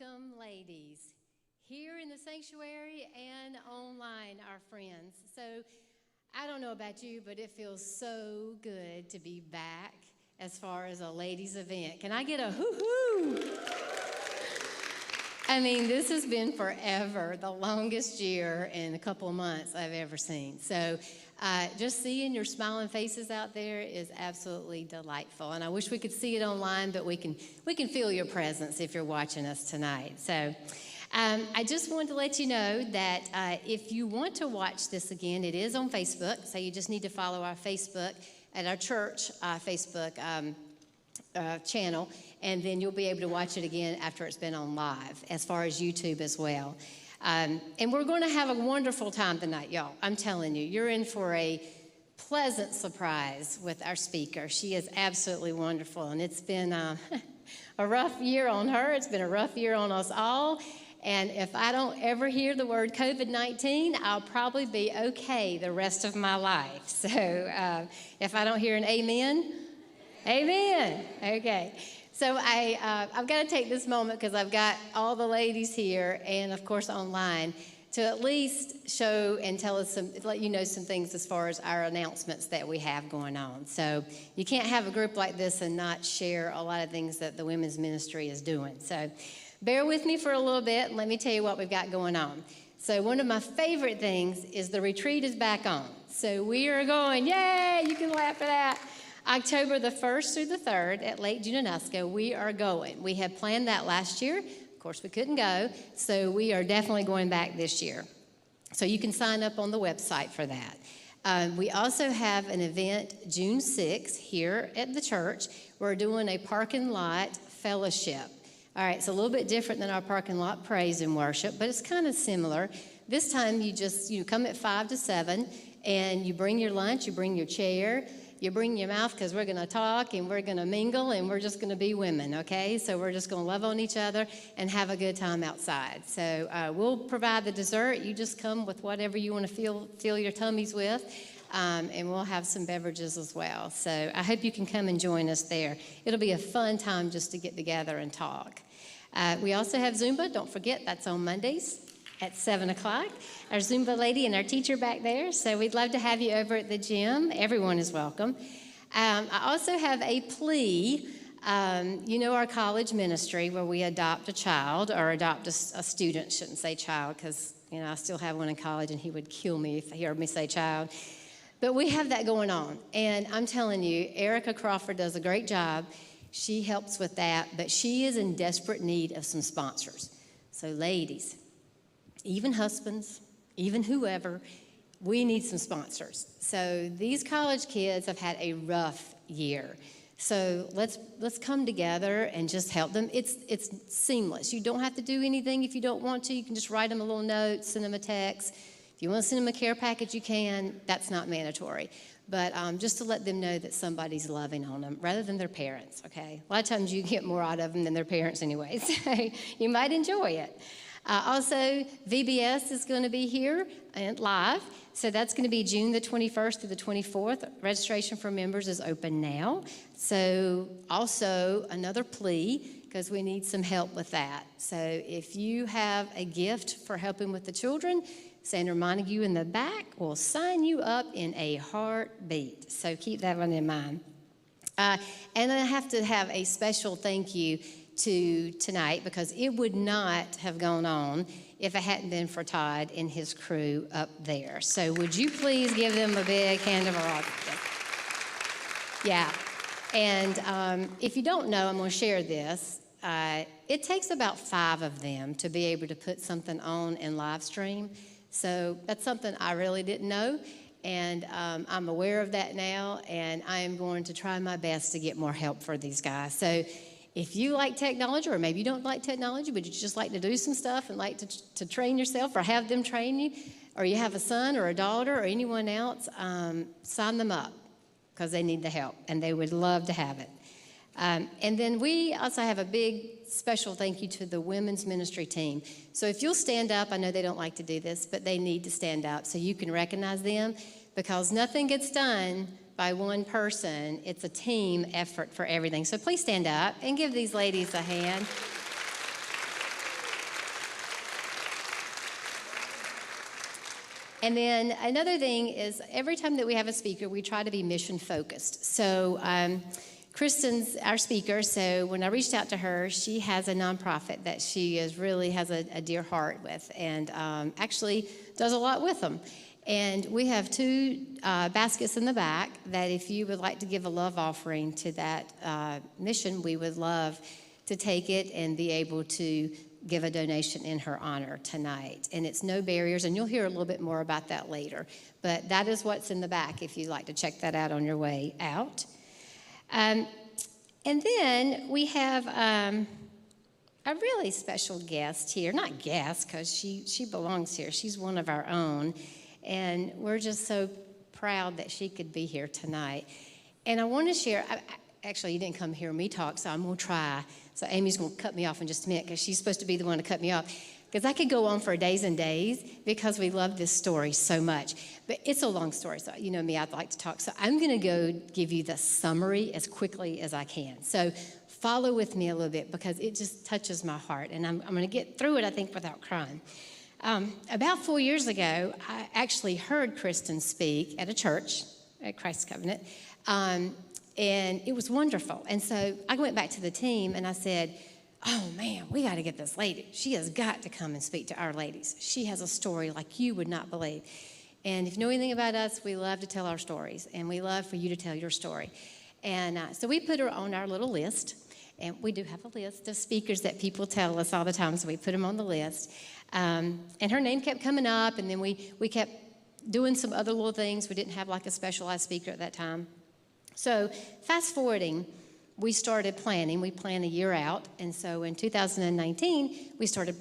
welcome, ladies, here in the sanctuary and online, our friends. So I don't know about you, but it feels so good to be back as far as a ladies' event. Can I get a hoo-hoo? I mean, this has been forever, the longest year and a couple of months I've ever seen. So just seeing your smiling faces out there is absolutely delightful. And I wish we could see it online, but we can feel your presence if you're watching us tonight. So I just wanted to let you know that if you want to watch this again, it is on Facebook. So you just need to follow our Facebook at our church Facebook channel, and then you'll be able to watch it again after it's been on live, as far as YouTube as well. And we're going to have a wonderful time tonight, y'all. I'm telling you, you're in for a pleasant surprise with our speaker. She is absolutely wonderful, and it's been a rough year on her. It's been a rough year on us all. And if I don't ever hear the word COVID-19, I'll probably be okay the rest of my life. So if I don't hear an amen, amen. Okay. So I've got to take this moment because I've got all the ladies here and, of course, online to at least show and tell us let you know some things as far as our announcements that we have going on. So you can't have a group like this and not share a lot of things that the women's ministry is doing. So bear with me for a little bit and let me tell you what we've got going on. So one of my favorite things is the retreat is back on. So we are going, yay, you can laugh at that. October the 1st through the 3rd at Lake Junanuska, we are going. We had planned that last year. Of course, we couldn't go, so we are definitely going back this year. So you can sign up on the website for that. We also have an event June 6th here at the church. We're doing a parking lot fellowship. All right, it's a little bit different than our parking lot praise and worship, but it's kind of similar. This time you come at 5 to 7, and you bring your lunch, you bring your chair, you bring your mouth because we're going to talk and we're going to mingle and we're just going to be women, okay? So we're just going to love on each other and have a good time outside. So we'll provide the dessert. You just come with whatever you want to fill your tummies with, and we'll have some beverages as well. So I hope you can come and join us there. It'll be a fun time just to get together and talk. We also have ZUMBA. Don't forget, that's on Mondays at 7 o'clock. Our ZUMBA lady and our teacher back there. So we'd love to have you over at the gym. Everyone is welcome. I also have a plea. You know our college ministry where we adopt a child or adopt a student. Shouldn't say child because I still have one in college and he would kill me if he heard me say child. But we have that going on. And I'm telling you, Erica Crawford does a great job. She helps with that, but she is in desperate need of some sponsors. So ladies, even husbands, even whoever, we need some sponsors. So these college kids have had a rough year. So let's come together and just help them. It's seamless. You don't have to do anything if you don't want to. You can just write them a little note, send them a text. If you want to send them a care package, you can. That's not mandatory. But just to let them know that somebody's loving on them rather than their parents, okay? A lot of times you get more out of them than their parents anyway, so you might enjoy it. Also, VBS is going to be here and live. So that's going to be June the 21st through the 24th. Registration for members is open now. So also another plea, because we need some help with that. So if you have a gift for helping with the children, Sandra Montague in the back will sign you up in a heartbeat. So keep that one in mind. And I have to have a special thank you to tonight because it would not have gone on if it hadn't been for Todd and his crew up there. So would you please give them a big hand of applause? Yeah. And if you don't know, I'm going to share this. It takes about 5 of them to be able to put something on and live stream. So that's something I really didn't know. And I'm aware of that now, and I am going to try my best to get more help for these guys. So if you like technology, or maybe you don't like technology, but you just like to do some stuff and like to train yourself or have them train you, or you have a son or a daughter or anyone else, sign them up because they need the help, and they would love to have it. And then we also have a big special thank you to the women's ministry team. So if you'll stand up, I know they don't like to do this, but they need to stand up so you can recognize them because nothing gets done by one person. It's a team effort for everything. So please stand up and give these ladies a hand. And then another thing is every time that we have a speaker, we try to be mission focused. So Kristen's our speaker, so when I reached out to her, she has a nonprofit that she really has a dear heart with, and actually does a lot with them. And we have 2 baskets in the back that if you would like to give a love offering to that mission, we would love to take it and be able to give a donation in her honor tonight. And it's no barriers, and you'll hear a little bit more about that later. But that is what's in the back if you'd like to check that out on your way out. And then we have a really special guest here. Not guest, because she belongs here. She's one of our own. And we're just so proud that she could be here tonight. And I want to share, actually, you didn't come hear me talk, so I'm going to try. So Amy's going to cut me off in just a minute, because she's supposed to be the one to cut me off. Because I could go on for days and days, because we love this story so much. But it's a long story, so you know me, I'd like to talk. So I'm going to go give you the summary as quickly as I can. So follow with me a little bit, because it just touches my heart. And I'm going to get through it, I think, without crying. About 4 years ago, I actually heard Kristen speak at a church, at Christ Covenant, and it was wonderful. And so I went back to the team, and I said, oh, man, we got to get this lady. She has got to come and speak to our ladies. She has a story like you would not believe. And if you know anything about us, we love to tell our stories, and we love for you to tell your story. And so we put her on our little list, and we do have a list of speakers that people tell us all the time, so we put them on the list. And her name kept coming up, and then we kept doing some other little things. We didn't have like a specialized speaker at that time. So fast forwarding, we started planning. We plan a year out. And so in 2019, we started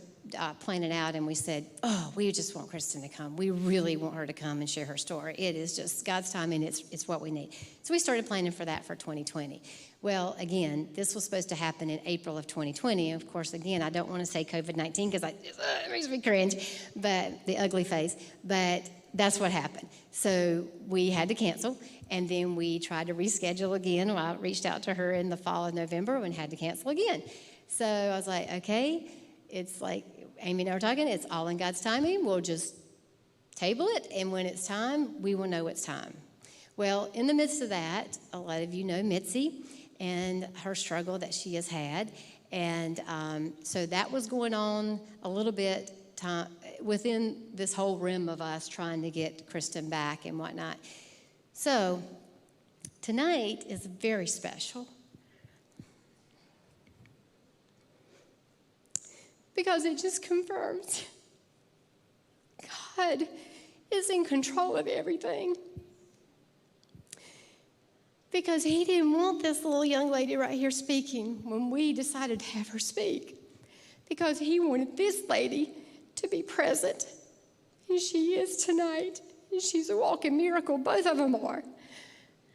planning out, and we said, oh, we just want Kristen to come. We really want her to come and share her story. It is just God's timing. It's what we need. So we started planning for that for 2020. Well, again, this was supposed to happen in April of 2020. Of course, again, I don't want to say COVID-19 because it makes me cringe, but the ugly face. But that's what happened. So we had to cancel, and then we tried to reschedule again. Well, I reached out to her in the fall of November and had to cancel again. So I was like, okay, it's like Amy and I were talking, it's all in God's timing. We'll just table it, and when it's time, we will know it's time. Well, in the midst of that, a lot of you know Mitzi and her struggle that she has had. And so that was going on a little bit within this whole rim of us trying to get Kristen back and whatnot. So tonight is very special, because it just confirms God is in control of everything. Because he didn't want this little young lady right here speaking when we decided to have her speak. Because he wanted this lady to be present. And she is tonight. And she's a walking miracle. Both of them are.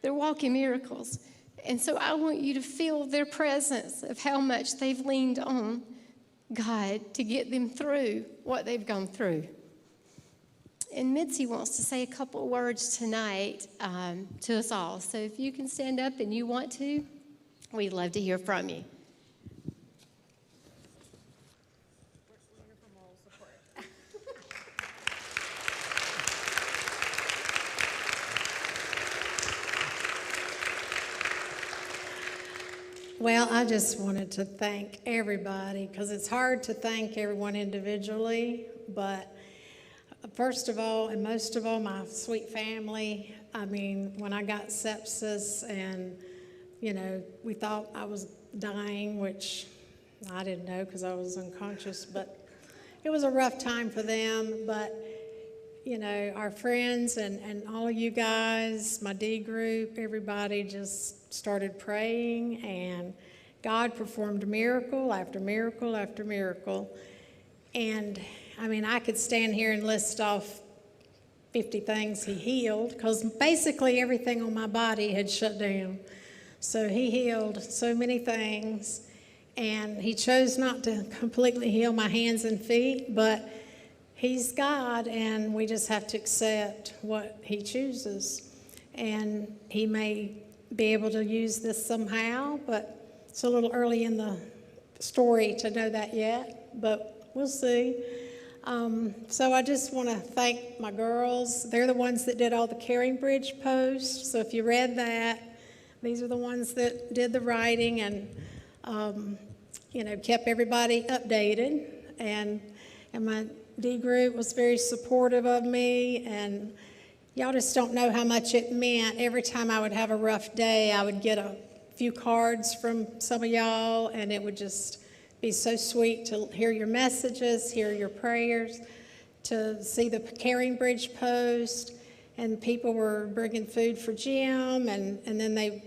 They're walking miracles. And so I want you to feel their presence of how much they've leaned on God to get them through what they've gone through. And Mitzi wants to say a couple of words tonight to us all. So if you can stand up and you want to, we'd love to hear from you. Well, I just wanted to thank everybody, because it's hard to thank everyone individually, but first of all, and most of all, my sweet family. I mean, when I got sepsis and, you know, we thought I was dying, which I didn't know because I was unconscious, but it was a rough time for them. But, you know, our friends and all of you guys, my D group, everybody just started praying, and God performed miracle after miracle after miracle. And I mean, I could stand here and list off 50 things he healed, because basically everything on my body had shut down. So he healed so many things, and he chose not to completely heal my hands and feet, but he's God, and we just have to accept what he chooses. And he may be able to use this somehow, but it's a little early in the story to know that yet, but we'll see. So I just want to thank my girls. They're the ones that did all the Caring Bridge posts. So if you read that, these are the ones that did the writing and, kept everybody updated. And my D group was very supportive of me. And y'all just don't know how much it meant. Every time I would have a rough day, I would get a few cards from some of y'all, and it would just be so sweet to hear your messages, hear your prayers, to see the Caring Bridge post, and people were bringing food for Jim, and then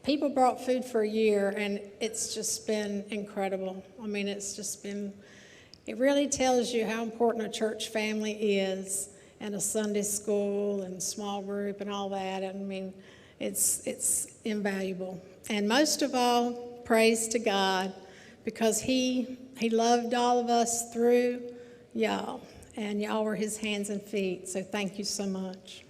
people brought food for a year, and it's just been incredible. I mean, it really tells you how important a church family is, and a Sunday school and small group and all that. I mean, it's invaluable. And most of all, praise to God, because he loved all of us through y'all, and y'all were his hands and feet. So thank you so much.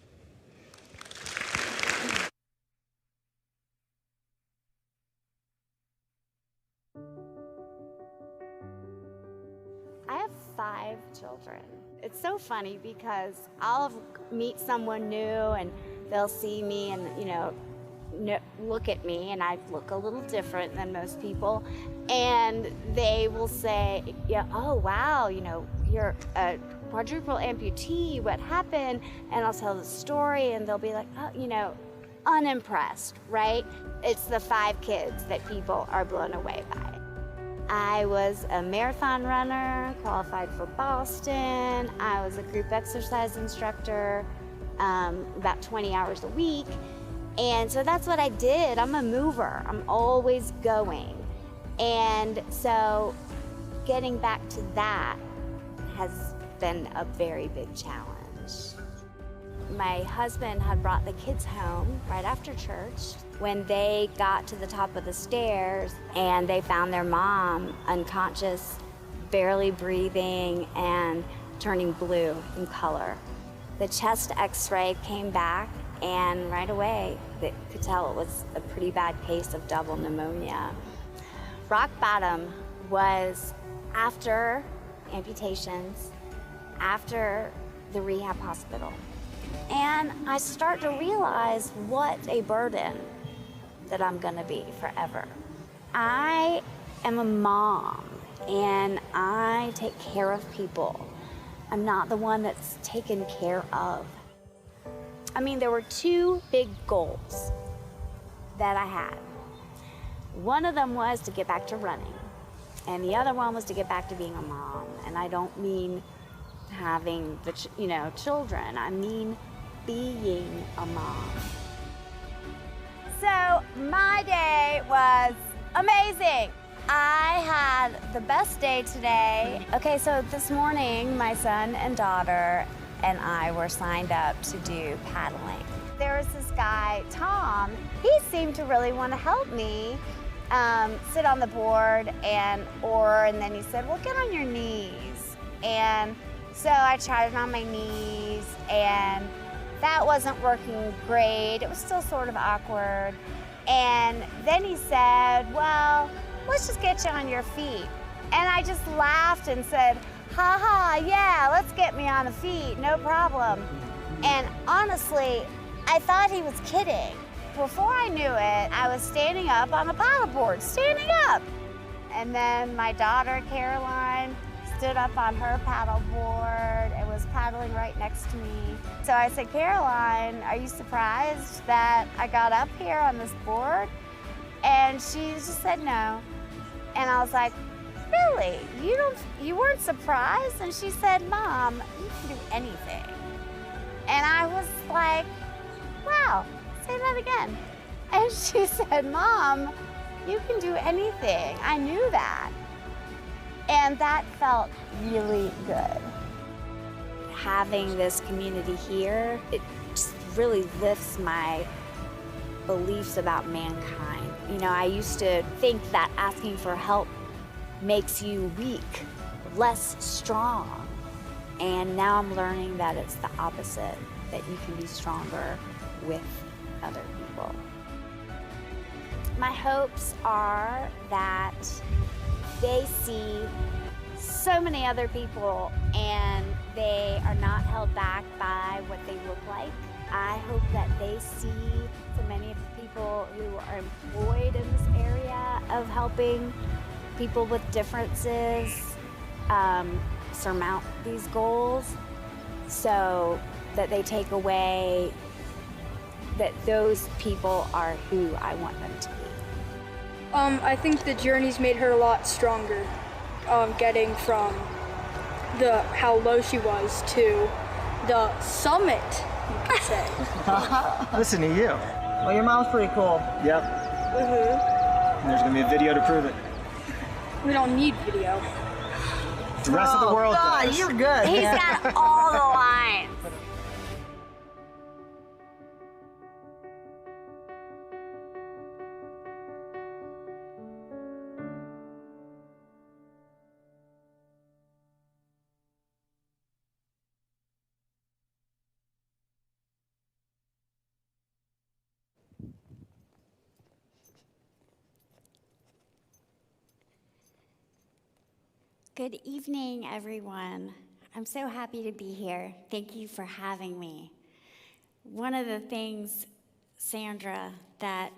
I have 5 children. It's so funny because I'll meet someone new and they'll see me and, look at me, and I look a little different than most people. And they will say, oh, wow, you're a quadruple amputee. What happened? And I'll tell the story, and they'll be like, oh, unimpressed, right? It's the 5 kids that people are blown away by. I was a marathon runner, qualified for Boston. I was a group exercise instructor, about 20 hours a week. And so that's what I did. I'm a mover. I'm always going. And so getting back to that has been a very big challenge. My husband had brought the kids home right after church. When they got to the top of the stairs and they found their mom unconscious, barely breathing, and turning blue in color. The chest x-ray came back, and right away they could tell it was a pretty bad case of double pneumonia. Rock bottom was after amputations, after the rehab hospital. And I start to realize what a burden that I'm gonna be forever. I am a mom, and I take care of people. I'm not the one that's taken care of. I mean, there were 2 big goals that I had. One of them was to get back to running, and the other one was to get back to being a mom. And I don't mean having the children. I mean being a mom. So my day was amazing. I had the best day today. Okay, so this morning, my son and daughter and I were signed up to do paddling. There was this guy, Tom. He seemed to really want to help me sit on the board and then he said, well, get on your knees. And so I tried it on my knees, and that wasn't working great. It was still sort of awkward. And then he said, well, let's just get you on your feet. And I just laughed and said, ha ha, yeah, let's get me on the feet, no problem. And honestly, I thought he was kidding. Before I knew it, I was standing up on the paddleboard, standing up. And then my daughter, Caroline, stood up on her paddleboard and was paddling right next to me. So I said, Caroline, are you surprised that I got up here on this board? And she just said no. And I was like, really? You weren't surprised? And she said, Mom, you can do anything. And I was like, wow, say that again. And she said, Mom, you can do anything. I knew that. And that felt really good. Having this community here, it just really lifts my beliefs about mankind. I used to think that asking for help makes you weak, less strong. And now I'm learning that it's the opposite, that you can be stronger with other people. My hopes are that they see so many other people, and they are not held back by what they look like. I hope that they see so many of the people who are employed in this area of helping people with differences surmount these goals, so that they take away that those people are who I want them to be. I think the journey's made her a lot stronger, getting from how low she was to the summit, you could say. Listen to you. Well, your mom's pretty cool. Yep. And there's gonna be a video to prove it. We don't need video. The rest of the world God, does. you're good. He's man. got all the lines. Good evening, everyone. I'm so happy to be here. Thank you for having me. One of the things, Sandra, that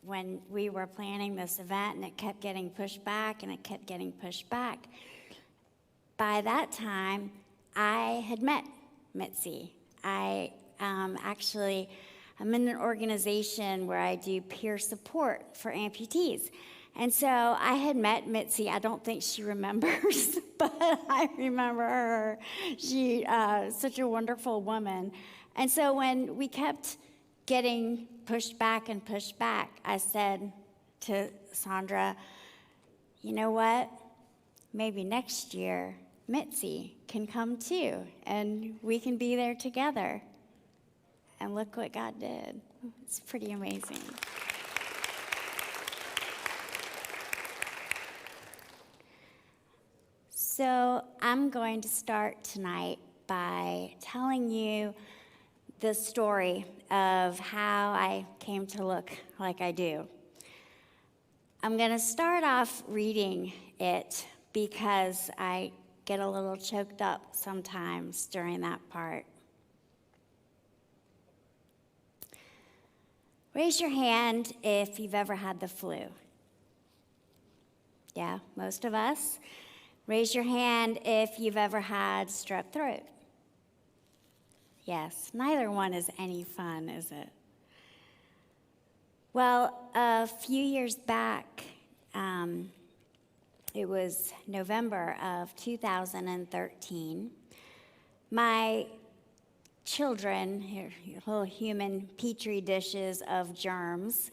when we were planning this event and it kept getting pushed back and it kept getting pushed back, by that time, I had met Mitzi. I'm in an organization where I do peer support for amputees. And so I had met Mitzi. I don't think she remembers, but I remember her. She such a wonderful woman. And so when we kept getting pushed back and pushed back, I said to Sandra, you know what? Maybe next year, Mitzi can come too, and we can be there together. And look what God did. It's pretty amazing. So I'm going to start tonight by telling you the story of how I came to look like I do. I'm going to start off reading it because I get a little choked up sometimes during that part. Raise your hand if you've ever had the flu. Yeah, most of us. Raise your hand if you've ever had strep throat. Yes, neither one is any fun, is it? Well, a few years back, it was November of 2013, my children, little human petri dishes of germs,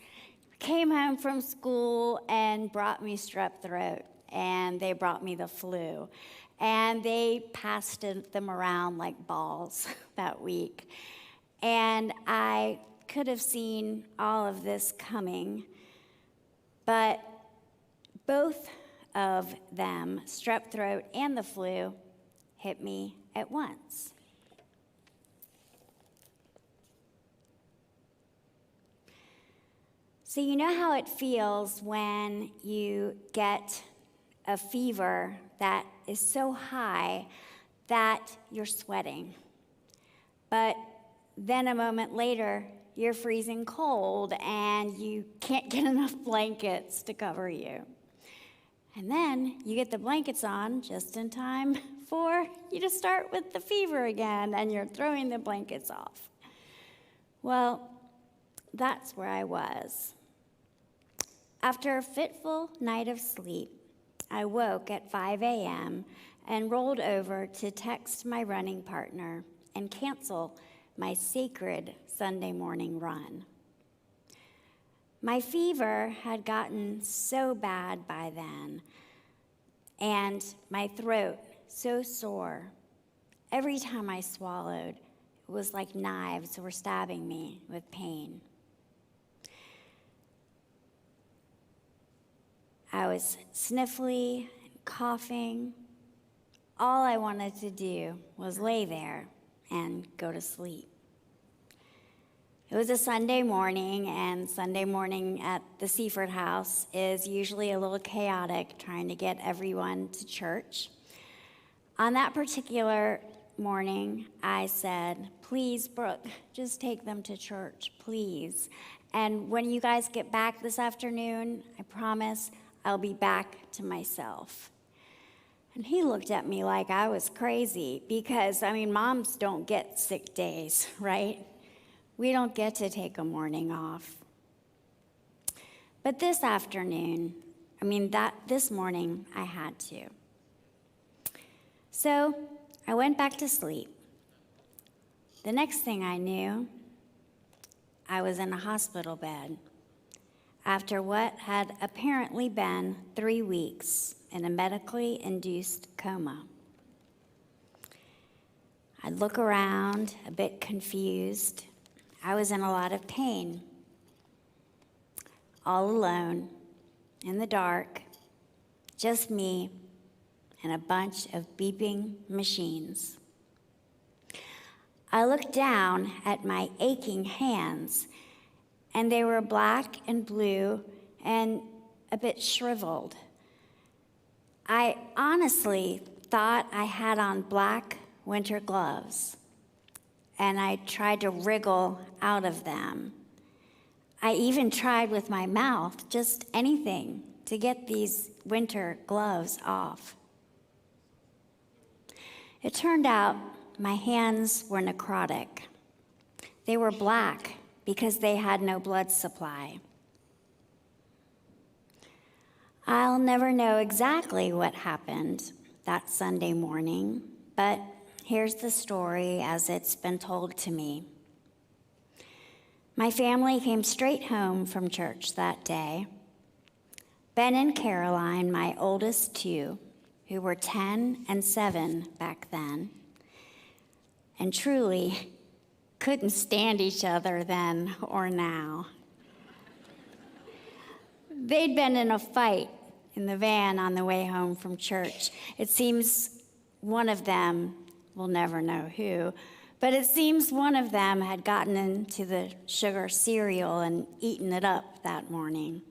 came home from school and brought me strep throat. And they brought me the flu. And they passed them around like balls that week. And I could have seen all of this coming, but both of them, strep throat and the flu, hit me at once. So you know how it feels when you get a fever that is so high that you're sweating. But then a moment later, you're freezing cold and you can't get enough blankets to cover you. And then you get the blankets on just in time for you to start with the fever again, and you're throwing the blankets off. Well, that's where I was. After a fitful night of sleep, I woke at 5 a.m. and rolled over to text my running partner and cancel my sacred Sunday morning run. My fever had gotten so bad by then, and my throat so sore. Every time I swallowed, it was like knives were stabbing me with pain. I was sniffly, coughing. All I wanted to do was lay there and go to sleep. It was a Sunday morning, and Sunday morning at the Seaford House is usually a little chaotic, trying to get everyone to church. On that particular morning, I said, "Please, Brooke, just take them to church, please. And when you guys get back this afternoon, I promise I'll be back to myself." And he looked at me like I was crazy because, moms don't get sick days, right? We don't get to take a morning off. But this morning, I had to. So I went back to sleep. The next thing I knew, I was in a hospital bed after what had apparently been 3 weeks in a medically induced coma. I'd look around, a bit confused. I was in a lot of pain, all alone, in the dark, just me and a bunch of beeping machines. I looked down at my aching hands, and they were black and blue and a bit shriveled. I honestly thought I had on black winter gloves, and I tried to wriggle out of them. I even tried with my mouth, just anything, to get these winter gloves off. It turned out my hands were necrotic. They were black because they had no blood supply. I'll never know exactly what happened that Sunday morning, but here's the story as it's been told to me. My family came straight home from church that day. Ben and Caroline, my oldest two, who were 10 and 7 back then, and truly couldn't stand each other then or now. They'd been in a fight in the van on the way home from church. It seems one of them, we'll never know who, but it seems one of them had gotten into the sugar cereal and eaten it up that morning.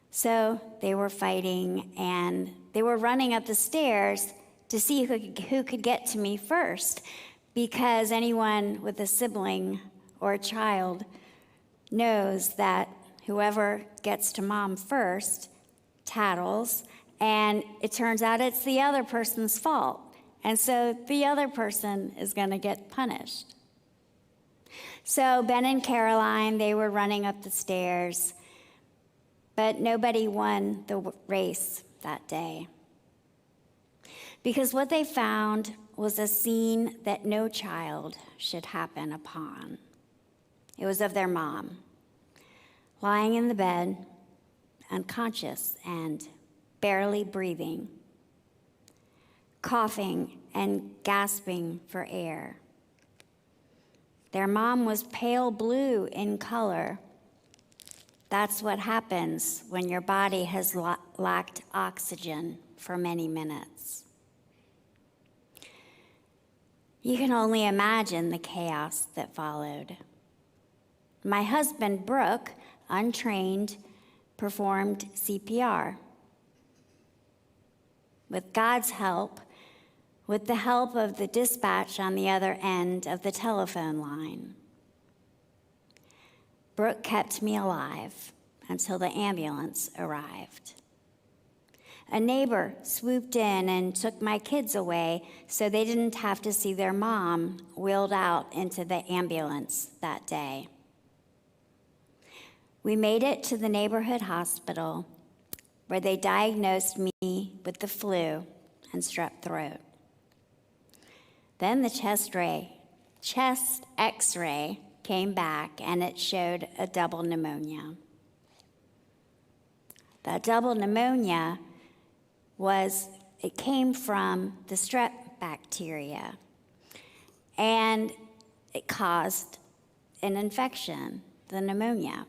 So they were fighting, and they were running up the stairs to see who could get to me first, because anyone with a sibling or a child knows that whoever gets to mom first tattles, and it turns out it's the other person's fault. And so the other person is going to get punished. So Ben and Caroline, they were running up the stairs, but nobody won the race that day. Because what they found was a scene that no child should happen upon. It was of their mom, lying in the bed, unconscious and barely breathing, coughing and gasping for air. Their mom was pale blue in color. That's what happens when your body has lacked oxygen for many minutes. You can only imagine the chaos that followed. My husband, Brooke, untrained, performed CPR. With God's help, with the help of the dispatch on the other end of the telephone line, Brooke kept me alive until the ambulance arrived. A neighbor swooped in and took my kids away so they didn't have to see their mom wheeled out into the ambulance that day. We made it to the neighborhood hospital where they diagnosed me with the flu and strep throat. Then the chest x-ray came back, and it showed a double pneumonia. That double pneumonia came from the strep bacteria, and it caused an infection, the pneumonia.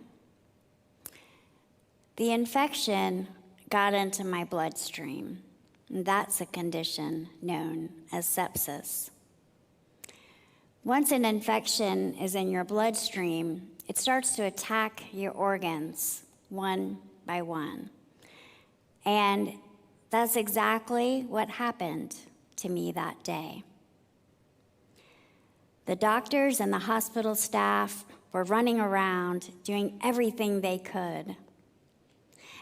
The infection got into my bloodstream, and that's a condition known as sepsis. Once an infection is in your bloodstream, it starts to attack your organs one by one. And that's exactly what happened to me that day. The doctors and the hospital staff were running around doing everything they could.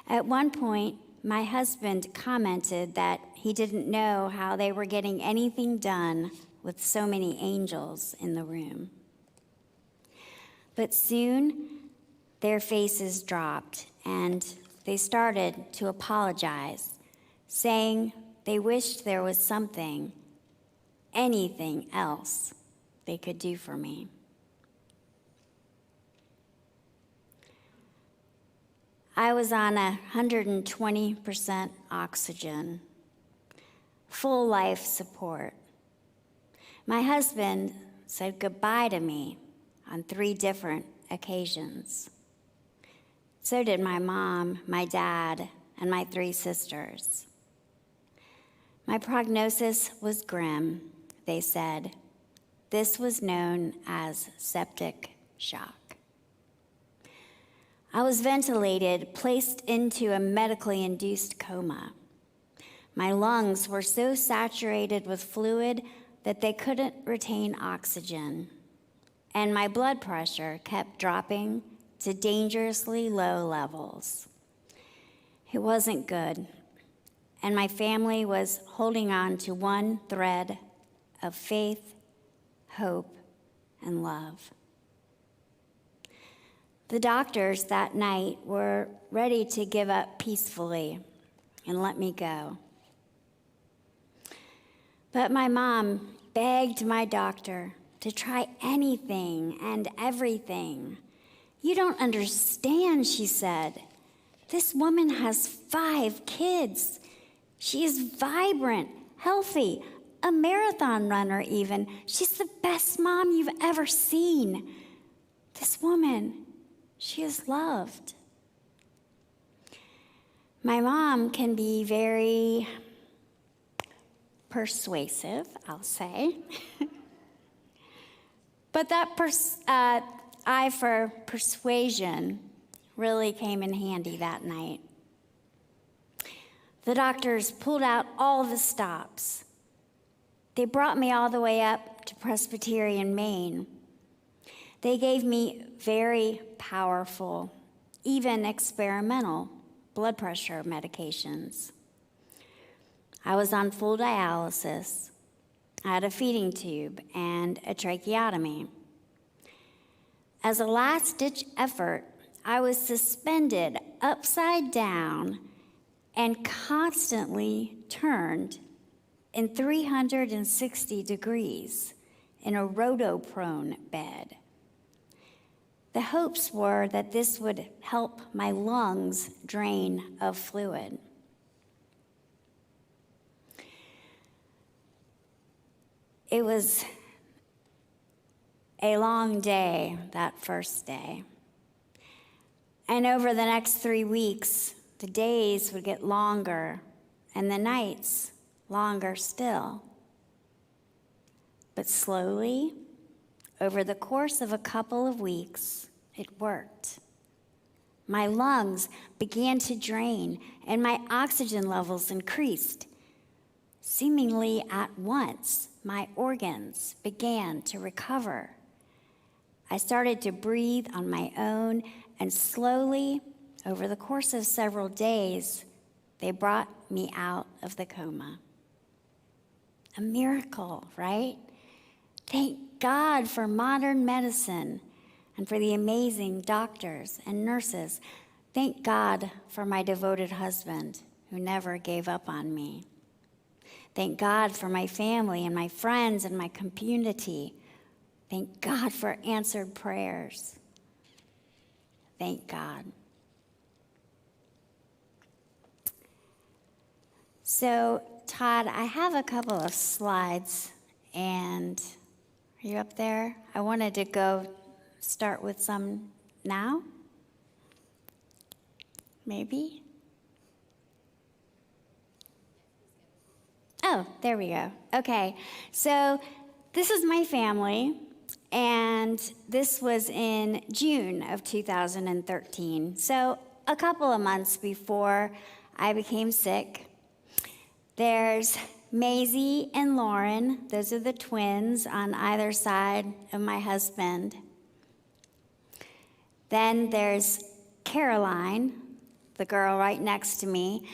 At one point, my husband commented that he didn't know how they were getting anything done with so many angels in the room. But soon, their faces dropped and they started to apologize, saying they wished there was something, anything else they could do for me. I was on 120% oxygen, full life support. My husband said goodbye to me on 3 different occasions. So did my mom, my dad, and my 3 sisters. My prognosis was grim, they said. This was known as septic shock. I was ventilated, placed into a medically induced coma. My lungs were so saturated with fluid that they couldn't retain oxygen, and my blood pressure kept dropping to dangerously low levels. It wasn't good, and my family was holding on to one thread of faith, hope, and love. The doctors that night were ready to give up peacefully and let me go. But my mom begged my doctor to try anything and everything. You don't understand, she said. This woman has 5 kids. She is vibrant, healthy, a marathon runner even. She's the best mom you've ever seen. This woman, she is loved. My mom can be very persuasive, I'll say. But that eye for persuasion really came in handy that night. The doctors pulled out all the stops. They brought me all the way up to Presbyterian, Maine. They gave me very powerful, even experimental, blood pressure medications. I was on full dialysis. I had a feeding tube and a tracheotomy. As a last-ditch effort, I was suspended upside down and constantly turned in 360 degrees in a rotoprone bed. The hopes were that this would help my lungs drain of fluid. It was a long day, that first day. And over the next 3 weeks, the days would get longer and the nights longer still. But slowly, over the course of a couple of weeks, it worked. My lungs began to drain and my oxygen levels increased. Seemingly at once, my organs began to recover. I started to breathe on my own, and slowly, over the course of several days, they brought me out of the coma. A miracle, right? Thank God for modern medicine and for the amazing doctors and nurses. Thank God for my devoted husband who never gave up on me. Thank God for my family and my friends and my community. Thank God for answered prayers. Thank God. So, Todd, I have a couple of slides, and are you up there? I wanted to go start with some now. Maybe? Oh, there we go. Okay, so this is my family. And this was in June of 2013. So a couple of months before I became sick. There's Maisie and Lauren. Those are the twins on either side of my husband. Then there's Caroline, the girl right next to me.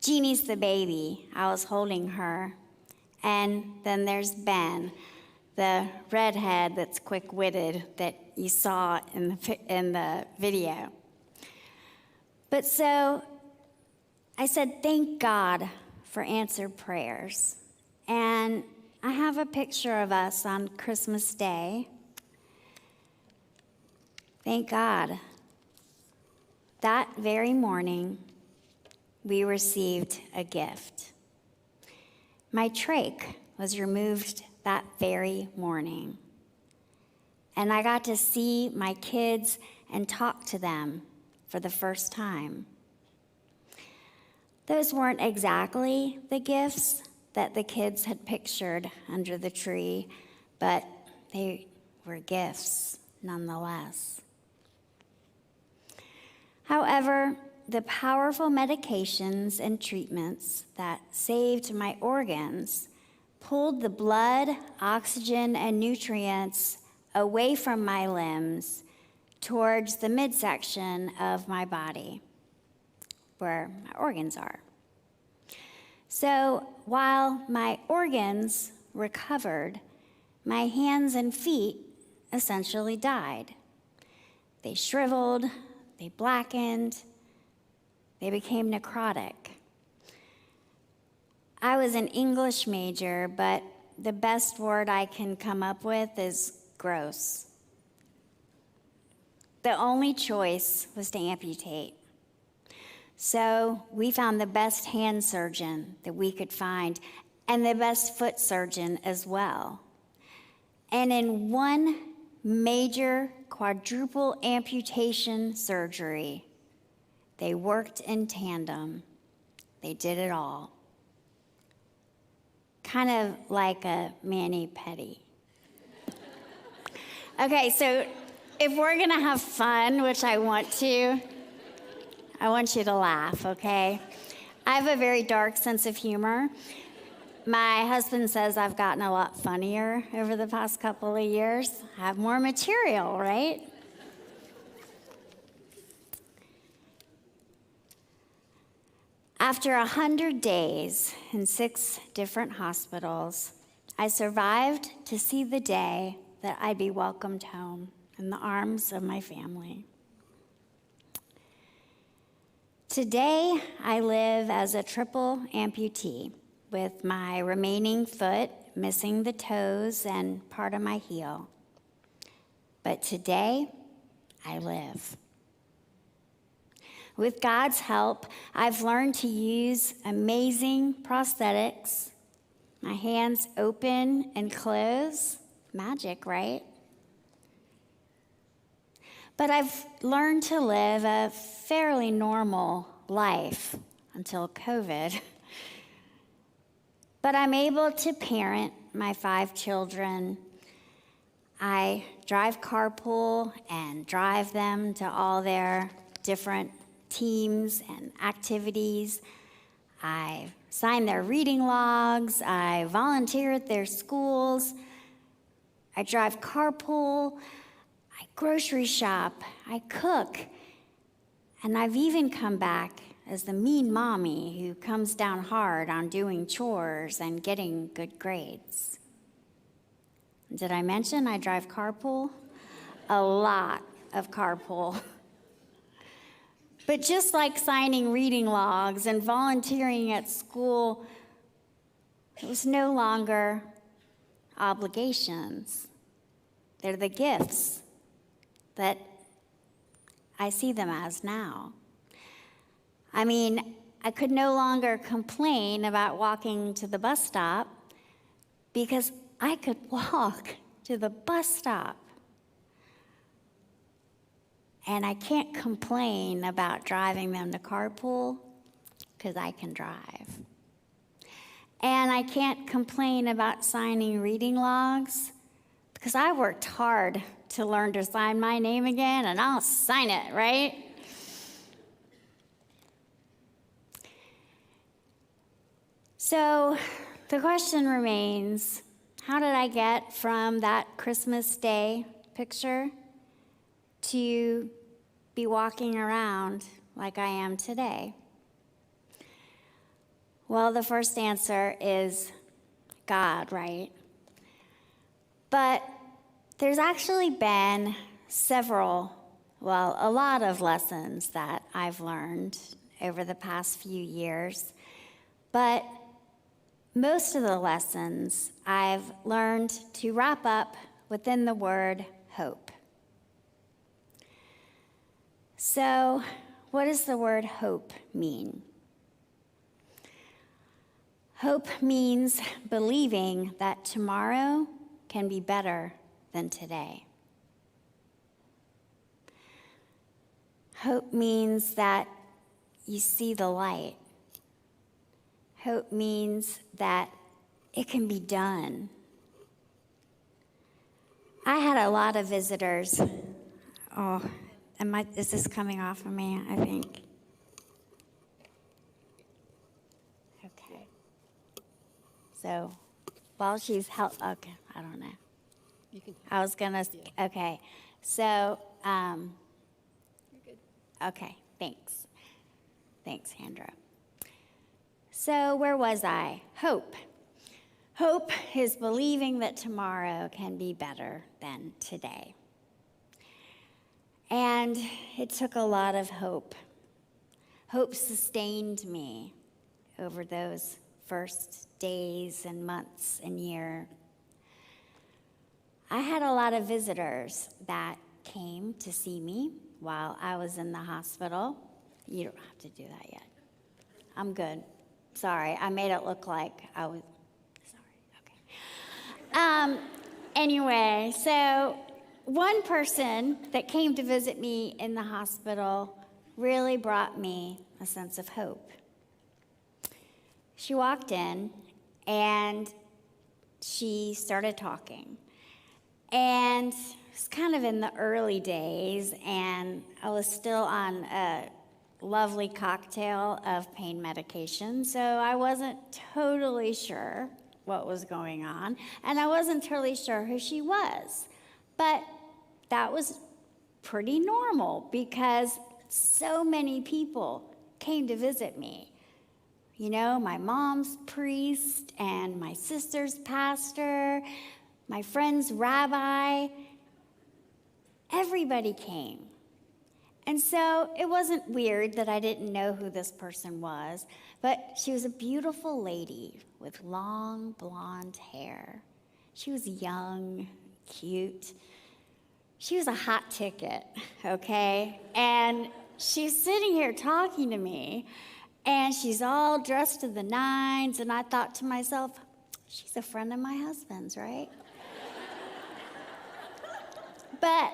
Jeannie's the baby. I was holding her. And then there's Ben, the redhead that's quick-witted that you saw in the video. But so I said, thank God for answered prayers. And I have a picture of us on Christmas Day. Thank God. That very morning, we received a gift. My trach was removed that very morning. And I got to see my kids and talk to them for the first time. Those weren't exactly the gifts that the kids had pictured under the tree, but they were gifts nonetheless. However, the powerful medications and treatments that saved my organs pulled the blood, oxygen, and nutrients away from my limbs towards the midsection of my body, where my organs are. So while my organs recovered, my hands and feet essentially died. They shriveled, they blackened, they became necrotic. I was an English major, but the best word I can come up with is gross. The only choice was to amputate. So we found the best hand surgeon that we could find and the best foot surgeon as well. And in one major quadruple amputation surgery, they worked in tandem. They did it all. Kind of like a mani-pedi. Okay, so if we're gonna have fun, which I want you to laugh, okay? I have a very dark sense of humor. My husband says I've gotten a lot funnier over the past couple of years. I have more material, right? After 100 days in 6 different hospitals, I survived to see the day that I'd be welcomed home in the arms of my family. Today, I live as a triple amputee with my remaining foot missing the toes and part of my heel. But today, I live. With God's help, I've learned to use amazing prosthetics. My hands open and close. Magic, right? But I've learned to live a fairly normal life until COVID. But I'm able to parent my 5 children. I drive carpool and drive them to all their different teams and activities. I sign their reading logs. I volunteer at their schools. I drive carpool. I grocery shop. I cook. And I've even come back as the mean mommy who comes down hard on doing chores and getting good grades. Did I mention I drive carpool? A lot of carpool. But just like signing reading logs and volunteering at school, it was no longer obligations. They're the gifts that I see them as now. I mean, I could no longer complain about walking to the bus stop because I could walk to the bus stop. And I can't complain about driving them to carpool because I can drive. And I can't complain about signing reading logs because I worked hard to learn to sign my name again, and I'll sign it, right? So the question remains, how did I get from that Christmas Day picture to be walking around like I am today? Well, the first answer is God, right? But there's actually been a lot of lessons that I've learned over the past few years. But most of the lessons I've learned to wrap up within the word hope. So, what does the word hope mean? Hope means believing that tomorrow can be better than today. Hope means that you see the light. Hope means that it can be done. I had a lot of visitors. Is this coming off of me? I think. Okay. So, while she's okay, I don't know. You can. I was gonna, okay. So, You're good. okay, thanks. Thanks, Andrew. So where was I? Hope. Hope is believing that tomorrow can be better than today. And it took a lot of hope. Hope sustained me over those first days and months and year. I had a lot of visitors that came to see me while I was in the hospital. You don't have to do that yet. I'm good. Sorry, I made it look like I was, sorry, okay. Anyway, so one person that came to visit me in the hospital really brought me a sense of hope. She walked in and she started talking. And it was kind of in the early days, and I was still on a lovely cocktail of pain medication, so I wasn't totally sure what was going on, and I wasn't totally sure who she was. But that was pretty normal because so many people came to visit me. You know, my mom's priest and my sister's pastor, my friend's rabbi, everybody came. And so it wasn't weird that I didn't know who this person was, but she was a beautiful lady with long blonde hair. She was young, cute. She was a hot ticket, okay? And she's sitting here talking to me, and she's all dressed to the nines, and I thought to myself, she's a friend of my husband's, right? But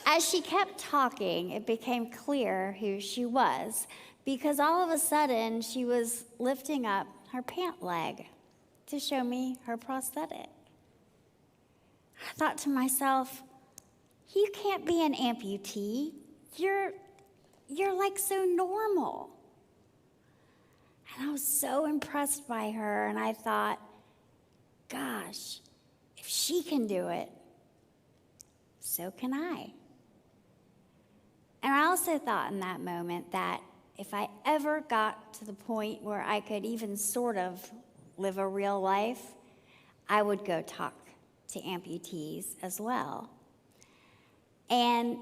as she kept talking, it became clear who she was, because all of a sudden she was lifting up her pant leg to show me her prosthetic. I thought to myself, you can't be an amputee. You're like so normal. And I was so impressed by her, and I thought, gosh, if she can do it, so can I. And I also thought in that moment that if I ever got to the point where I could even sort of live a real life, I would go talk to amputees as well. And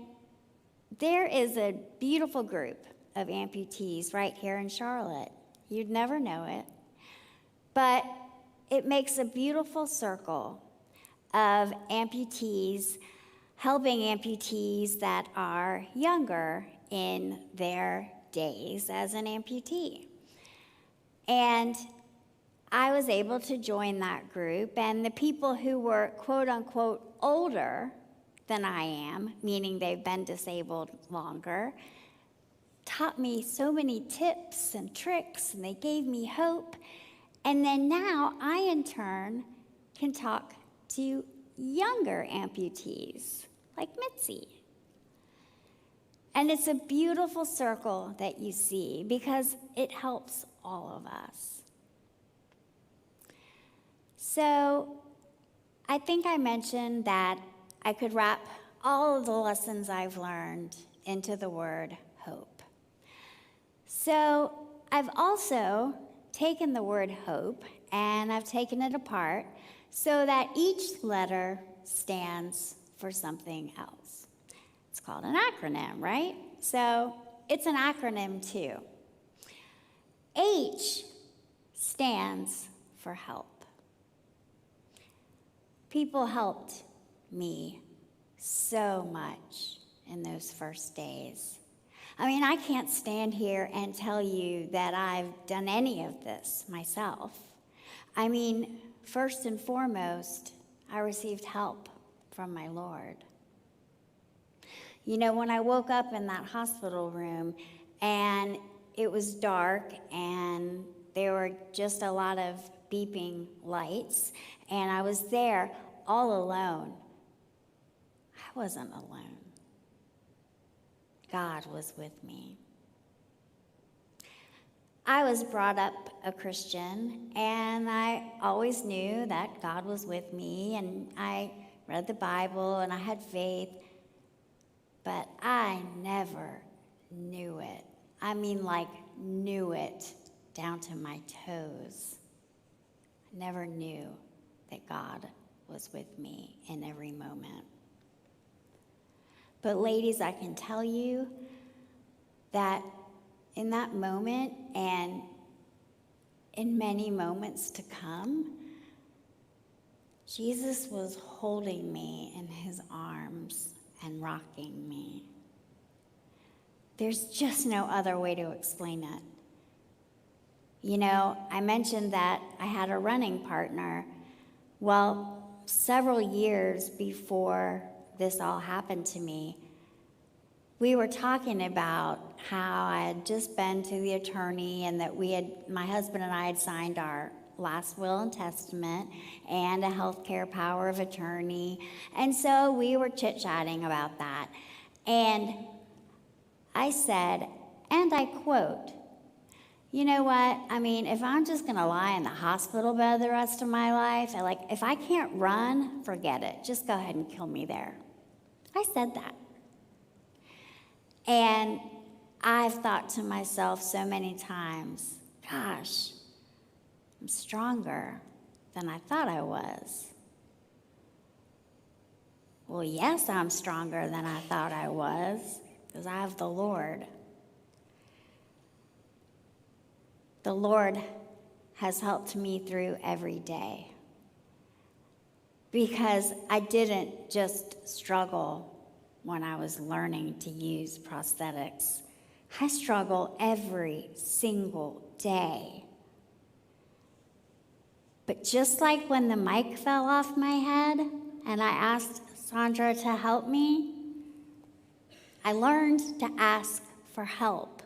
there is a beautiful group of amputees right here in Charlotte. You'd never know it, but it makes a beautiful circle of amputees helping amputees that are younger in their days as an amputee. And I was able to join that group, and the people who were quote unquote older than I am, meaning they've been disabled longer, taught me so many tips and tricks, and they gave me hope. And then now I, in turn, can talk to younger amputees, like Mitzi. And it's a beautiful circle that you see because it helps all of us. So I think I mentioned that I could wrap all of the lessons I've learned into the word hope. So I've also taken the word hope and I've taken it apart so that each letter stands for something else. It's called an acronym, right? So it's an acronym too. H stands for help. People helped me so much in those first days. I mean, I can't stand here and tell you that I've done any of this myself. I mean, first and foremost, I received help from my Lord. You know, when I woke up in that hospital room and it was dark and there were just a lot of beeping lights and I was there all alone, I wasn't alone. God was with me. I was brought up a Christian, and I always knew that God was with me, and I read the Bible, and I had faith, but I never knew it. I mean, like, knew it down to my toes. I never knew that God was with me in every moment. But ladies, I can tell you that in that moment and in many moments to come, Jesus was holding me in his arms and rocking me. There's just no other way to explain it. You know, I mentioned that I had a running partner. Well, several years before this all happened to me, we were talking about how I had just been to the attorney and that my husband and I had signed our last will and testament and a healthcare power of attorney. And so we were chit-chatting about that. And I said, and I quote, you know what? I mean, if I'm just going to lie in the hospital bed the rest of my life, if I can't run, forget it. Just go ahead and kill me there. I said that. And I've thought to myself so many times, gosh, I'm stronger than I thought I was. Well, yes, I'm stronger than I thought I was, because I have the Lord. The Lord has helped me through every day, because I didn't just struggle when I was learning to use prosthetics. I struggle every single day. But just like when the mic fell off my head and I asked Sandra to help me, I learned to ask for help.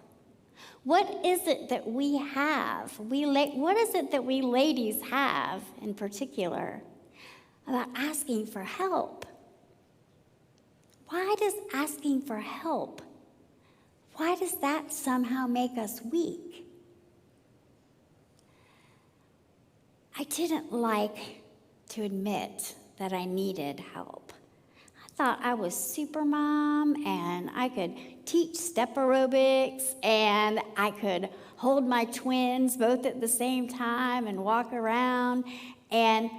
What is it that we have? What is it that we ladies have in particular about asking for help? Why does asking for help, why does that somehow make us weak? I didn't like to admit that I needed help. I thought I was super mom and I could teach step aerobics and I could hold my twins both at the same time and walk around, and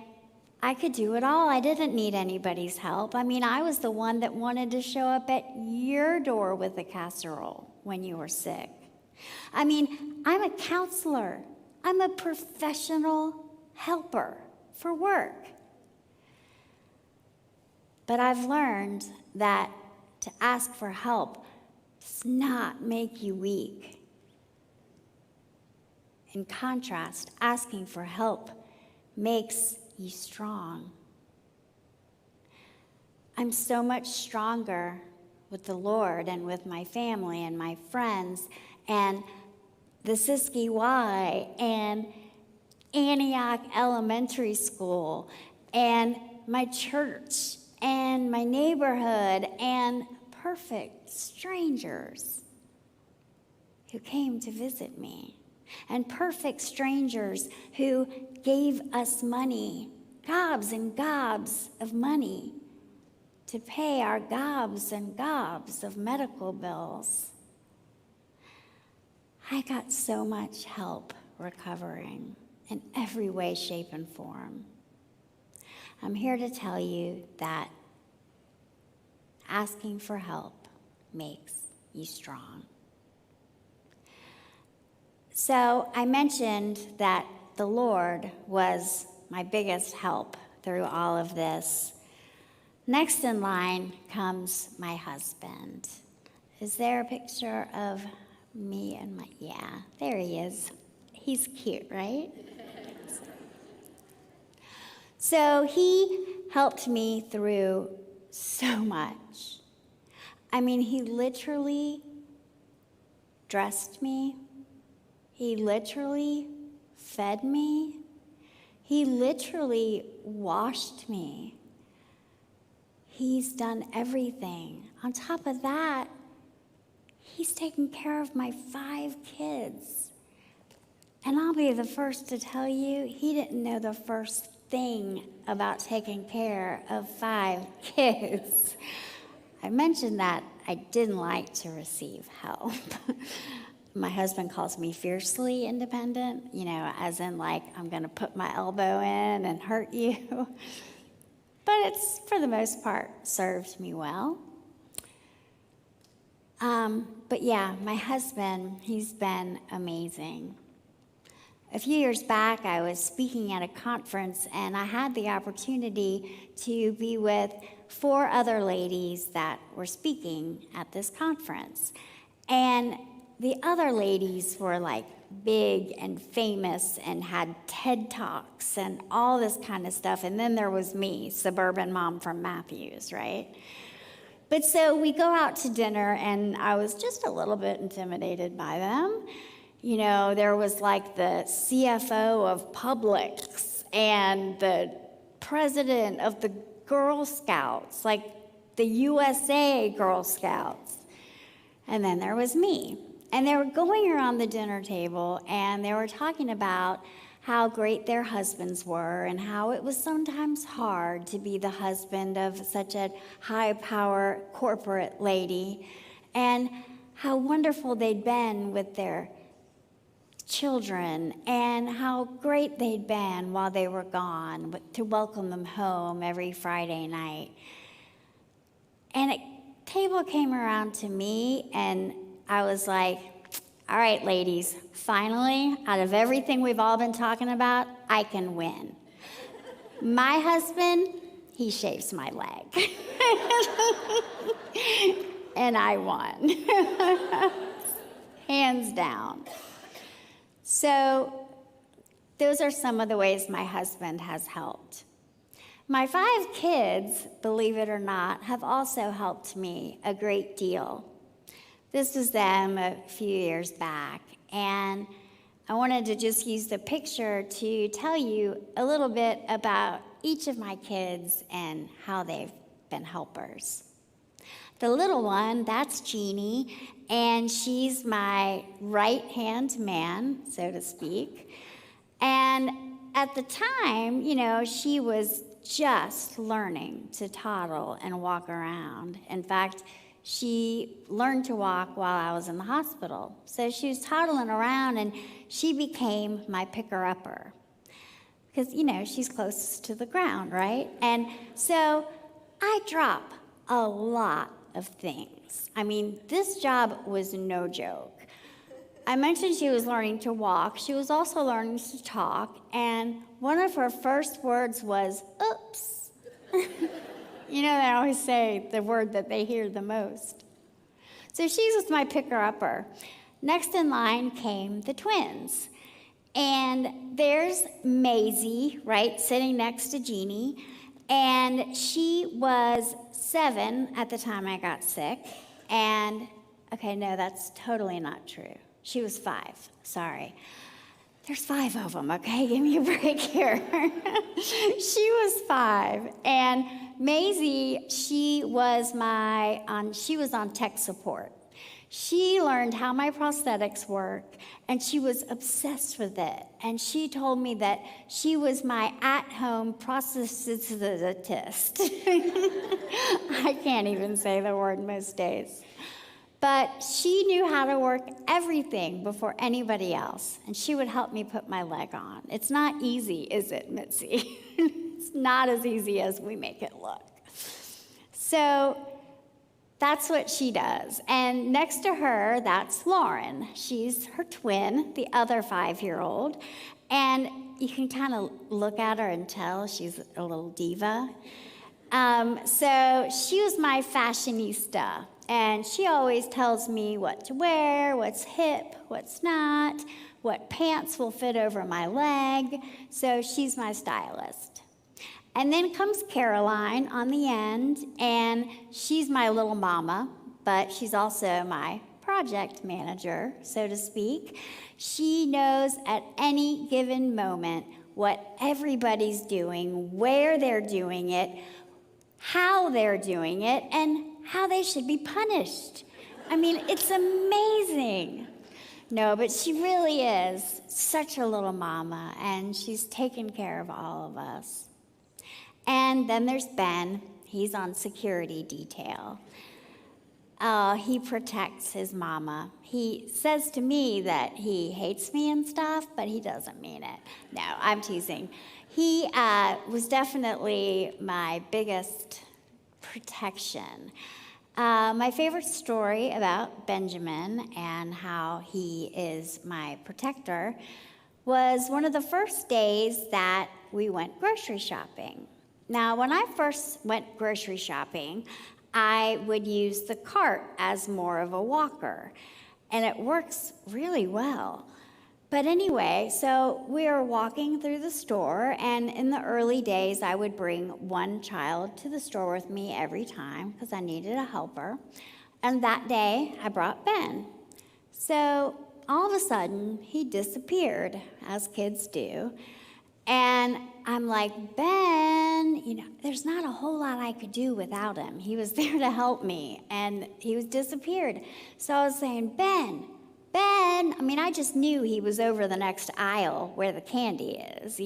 I could do it all. I didn't need anybody's help. I mean, I was the one that wanted to show up at your door with a casserole when you were sick. I mean, I'm a counselor. I'm a professional helper for work. But I've learned that to ask for help does not make you weak. In contrast, asking for help makes you strong. I'm so much stronger with the Lord and with my family and my friends and the Siskiyou Y and Antioch Elementary School and my church and my neighborhood and perfect strangers who came to visit me, and perfect strangers who gave us money, gobs and gobs of money, to pay our gobs and gobs of medical bills. I got so much help recovering in every way, shape, and form. I'm here to tell you that asking for help makes you strong. So I mentioned that the Lord was my biggest help through all of this. Next in line comes my husband. Is there a picture of me and my, yeah, there he is. He's cute, right? So he helped me through so much. I mean, he literally dressed me. He literally fed me. He literally washed me. He's done everything. On top of that, he's taken care of my 5 kids. And I'll be the first to tell you, he didn't know the first thing about taking care of 5 kids. I mentioned that I didn't like to receive help. My husband calls me fiercely independent, as in like, I'm going to put my elbow in and hurt you. But it's, for the most part, served me well. But yeah, my husband, he's been amazing. A few years back, I was speaking at a conference, and I had the opportunity to be with 4 other ladies that were speaking at this conference. And the other ladies were like big and famous and had TED Talks and all this kind of stuff. And then there was me, suburban mom from Matthews, right? But so we go out to dinner, and I was just a little bit intimidated by them. There was like the CFO of Publix and the president of the Girl Scouts, like the USA Girl Scouts. And then there was me. And they were going around the dinner table, and they were talking about how great their husbands were and how it was sometimes hard to be the husband of such a high-power corporate lady, and how wonderful they'd been with their children and how great they'd been while they were gone, to welcome them home every Friday night. And a table came around to me, and I was like, all right, ladies, finally, out of everything we've all been talking about, I can win. My husband, he shaves my leg. And I won. Hands down. So those are some of the ways my husband has helped. My 5 kids, believe it or not, have also helped me a great deal. This was them a few years back, and I wanted to just use the picture to tell you a little bit about each of my kids and how they've been helpers. The little one, that's Jeannie, and she's my right-hand man, so to speak. And at the time, she was just learning to toddle and walk around. In fact, she learned to walk while I was in the hospital. So she was toddling around, and she became my picker-upper. Because, she's closest to the ground, right? And so I drop a lot of things. I mean, this job was no joke. I mentioned she was learning to walk. She was also learning to talk, and one of her first words was, oops. They always say the word that they hear the most. So she was my picker-upper. Next in line came the twins. And there's Maisie, right, sitting next to Jeannie. And she was 7 at the time I got sick. And, okay, no, that's totally not true. She was 5, sorry. There's 5 of them, okay? Give me a break here. She was 5. And Maisie, she was on tech support. She learned how my prosthetics work, and she was obsessed with it. And she told me that she was my at-home prosthetist. I can't even say the word most days. But she knew how to work everything before anybody else, and she would help me put my leg on. It's not easy, is it, Mitzi? It's not as easy as we make it look. So that's what she does. And next to her, that's Lauren. She's her twin, the other 5-year-old. And you can kind of look at her and tell she's a little diva. So she was my fashionista. And she always tells me what to wear, what's hip, what's not, what pants will fit over my leg. So she's my stylist. And then comes Caroline on the end, and she's my little mama, but she's also my project manager, so to speak. She knows at any given moment what everybody's doing, where they're doing it, how they're doing it, and how they should be punished. I mean, it's amazing. No, but she really is such a little mama, and she's taken care of all of us. And then there's Ben. He's on security detail. He protects his mama. He says to me that he hates me and stuff, but he doesn't mean it. No, I'm teasing. He was definitely my biggest protection. My favorite story about Benjamin and how he is my protector was one of the first days that we went grocery shopping. Now, when I first went grocery shopping, I would use the cart as more of a walker, and it works really well. But anyway, so we were walking through the store, and in the early days, I would bring one child to the store with me every time because I needed a helper. And that day, I brought Ben. So all of a sudden, he disappeared, as kids do. And I'm like, Ben, there's not a whole lot I could do without him. He was there to help me, and he was disappeared. So I was saying, Ben, I just knew he was over the next aisle where the candy is,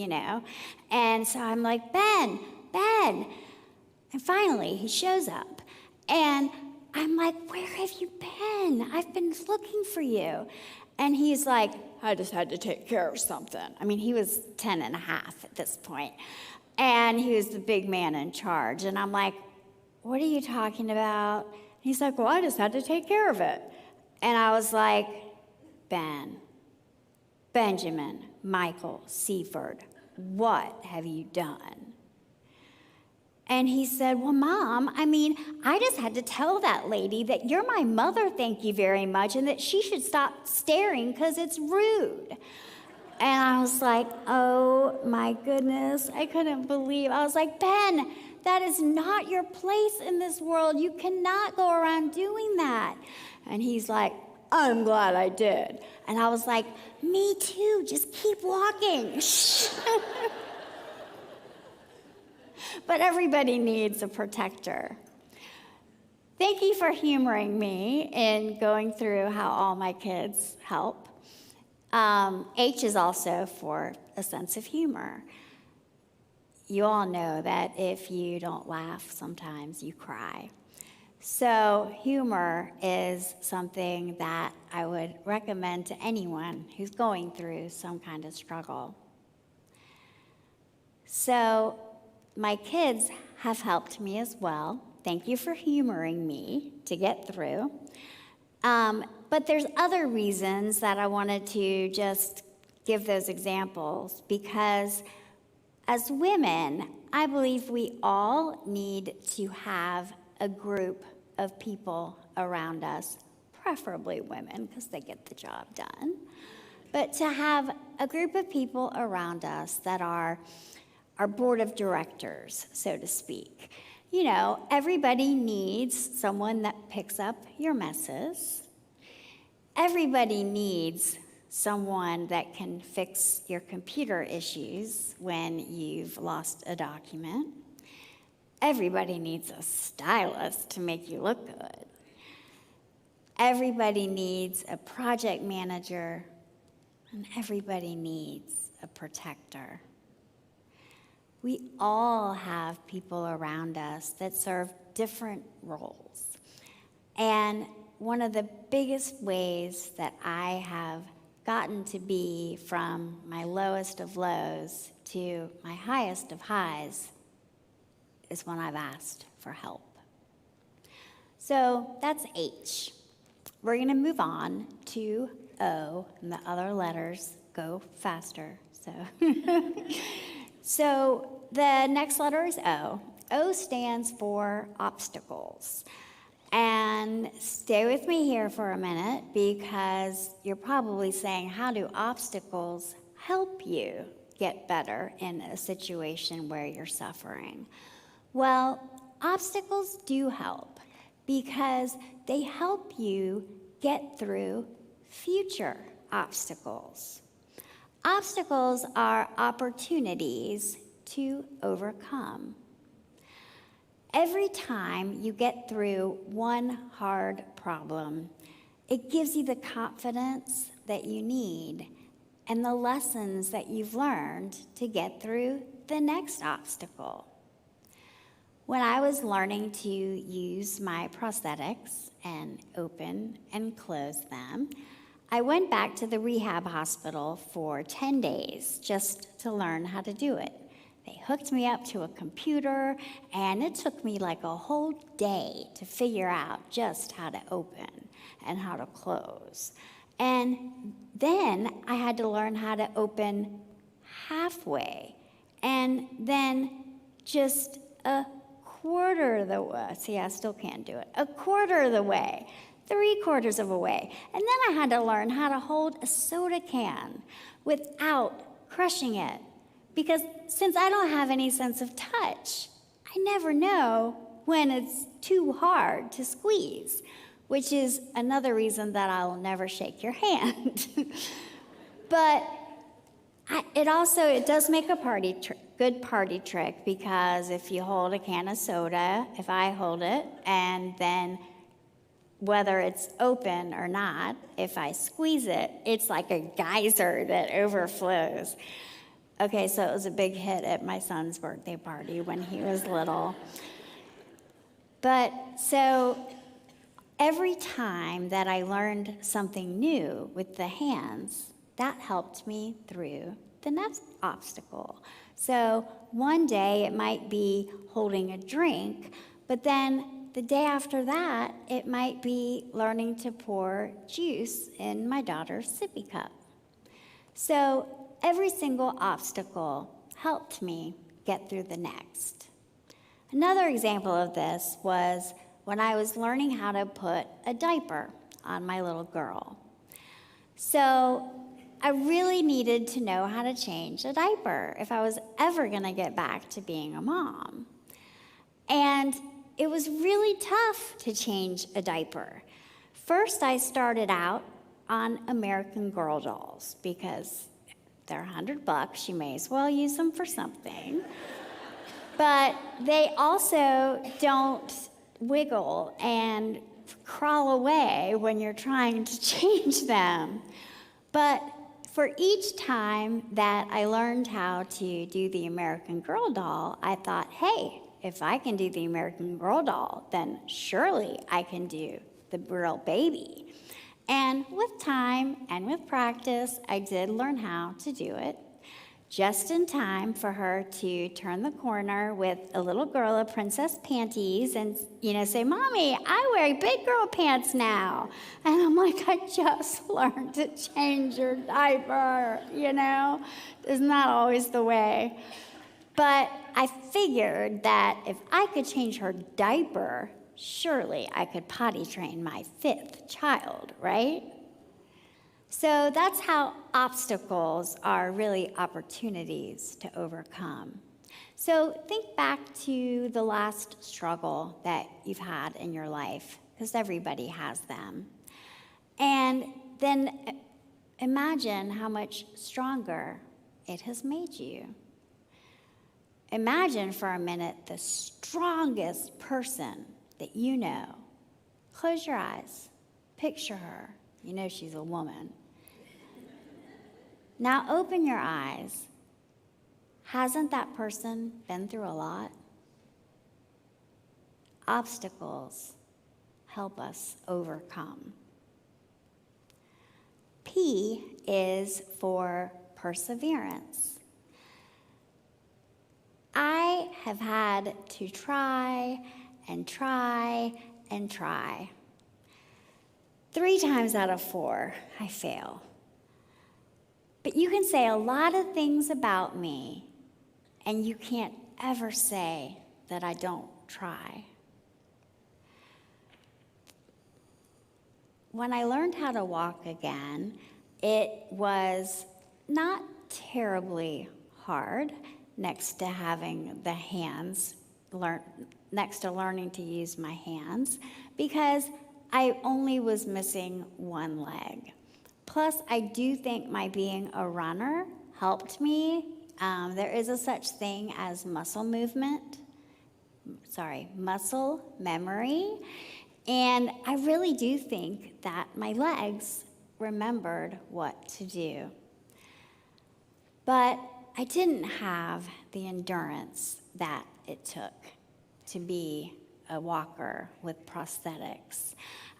And so I'm like, Ben. And finally, he shows up. And I'm like, where have you been? I've been looking for you. And he's like, I just had to take care of something. He was 10 and a half at this point. And he was the big man in charge. And I'm like, what are you talking about? He's like, well, I just had to take care of it. And I was like, Benjamin, Michael, Seaford, what have you done? And he said, well, Mom, I just had to tell that lady that you're my mother, thank you very much, and that she should stop staring because it's rude. And I was like, oh, my goodness. I couldn't believe. I was like, Ben, that is not your place in this world. You cannot go around doing that. And he's like, I'm glad I did. And I was like, me too. Just keep walking. But everybody needs a protector. Thank you for humoring me in going through how all my kids help. H is also for a sense of humor. You all know that if you don't laugh, sometimes you cry. So humor is something that I would recommend to anyone who's going through some kind of struggle. So my kids have helped me as well. Thank you for humoring me to get through. But there's other reasons that I wanted to just give those examples, because as women, I believe we all need to have a group of people around us, preferably women, because they get the job done, but to have a group of people around us that are our board of directors, so to speak. Everybody needs someone that picks up your messes. Everybody needs someone that can fix your computer issues when you've lost a document. Everybody needs a stylist to make you look good. Everybody needs a project manager, and everybody needs a protector. We all have people around us that serve different roles. And one of the biggest ways that I have gotten to be from my lowest of lows to my highest of highs is when I've asked for help. So that's H. We're going to move on to O, and the other letters go faster. So the next letter is O. O stands for obstacles. And stay with me here for a minute, because you're probably saying, how do obstacles help you get better in a situation where you're suffering? Well, obstacles do help because they help you get through future obstacles. Obstacles are opportunities to overcome. Every time you get through one hard problem, it gives you the confidence that you need and the lessons that you've learned to get through the next obstacle. When I was learning to use my prosthetics and open and close them, I went back to the rehab hospital for 10 days just to learn how to do it. They hooked me up to a computer, and it took me like a whole day to figure out just how to open and how to close. And then I had to learn how to open halfway, and then just a quarter of the way. See, I still can't do it. A quarter of the way, 3/4 of a way. And then I had to learn how to hold a soda can without crushing it. Because since I don't have any sense of touch, I never know when it's too hard to squeeze, which is another reason that I'll never shake your hand. But it does make a good party trick, because if you hold a can of soda, if I hold it, and then whether it's open or not, if I squeeze it, it's like a geyser that overflows. Okay, so it was a big hit at my son's birthday party when he was little. But so every time that I learned something new with the hands, that helped me through the next obstacle. So one day it might be holding a drink, but then the day after that, it might be learning to pour juice in my daughter's sippy cup. So every single obstacle helped me get through the next. Another example of this was when I was learning how to put a diaper on my little girl. So I really needed to know how to change a diaper if I was ever going to get back to being a mom. And it was really tough to change a diaper. First, I started out on American Girl dolls, because they're $100. You may as well use them for something. But they also don't wiggle and crawl away when you're trying to change them. But for each time that I learned how to do the American Girl doll, I thought, hey, if I can do the American Girl doll, then surely I can do the real baby. And with time and with practice, I did learn how to do it, just in time for her to turn the corner with a little girl of princess panties and, say, Mommy, I wear big girl pants now. And I'm like, I just learned to change your diaper, It's not always the way. But I figured that if I could change her diaper, surely I could potty train my 5th child, right? So that's how obstacles are really opportunities to overcome. So think back to the last struggle that you've had in your life, because everybody has them. And then imagine how much stronger it has made you. Imagine for a minute the strongest person that you know. Close your eyes. Picture her. You know she's a woman. Now open your eyes. Hasn't that person been through a lot? Obstacles help us overcome. P is for perseverance. I have had to try and try and try. 3 times out of 4, I fail. But you can say a lot of things about me, and you can't ever say that I don't try. When I learned how to walk again, it was not terribly hard next to having the hands, next to learning to use my hands, because I only was missing one leg. Plus, I do think my being a runner helped me. There is a such thing as muscle memory. And I really do think that my legs remembered what to do. But I didn't have the endurance that it took to be a walker with prosthetics.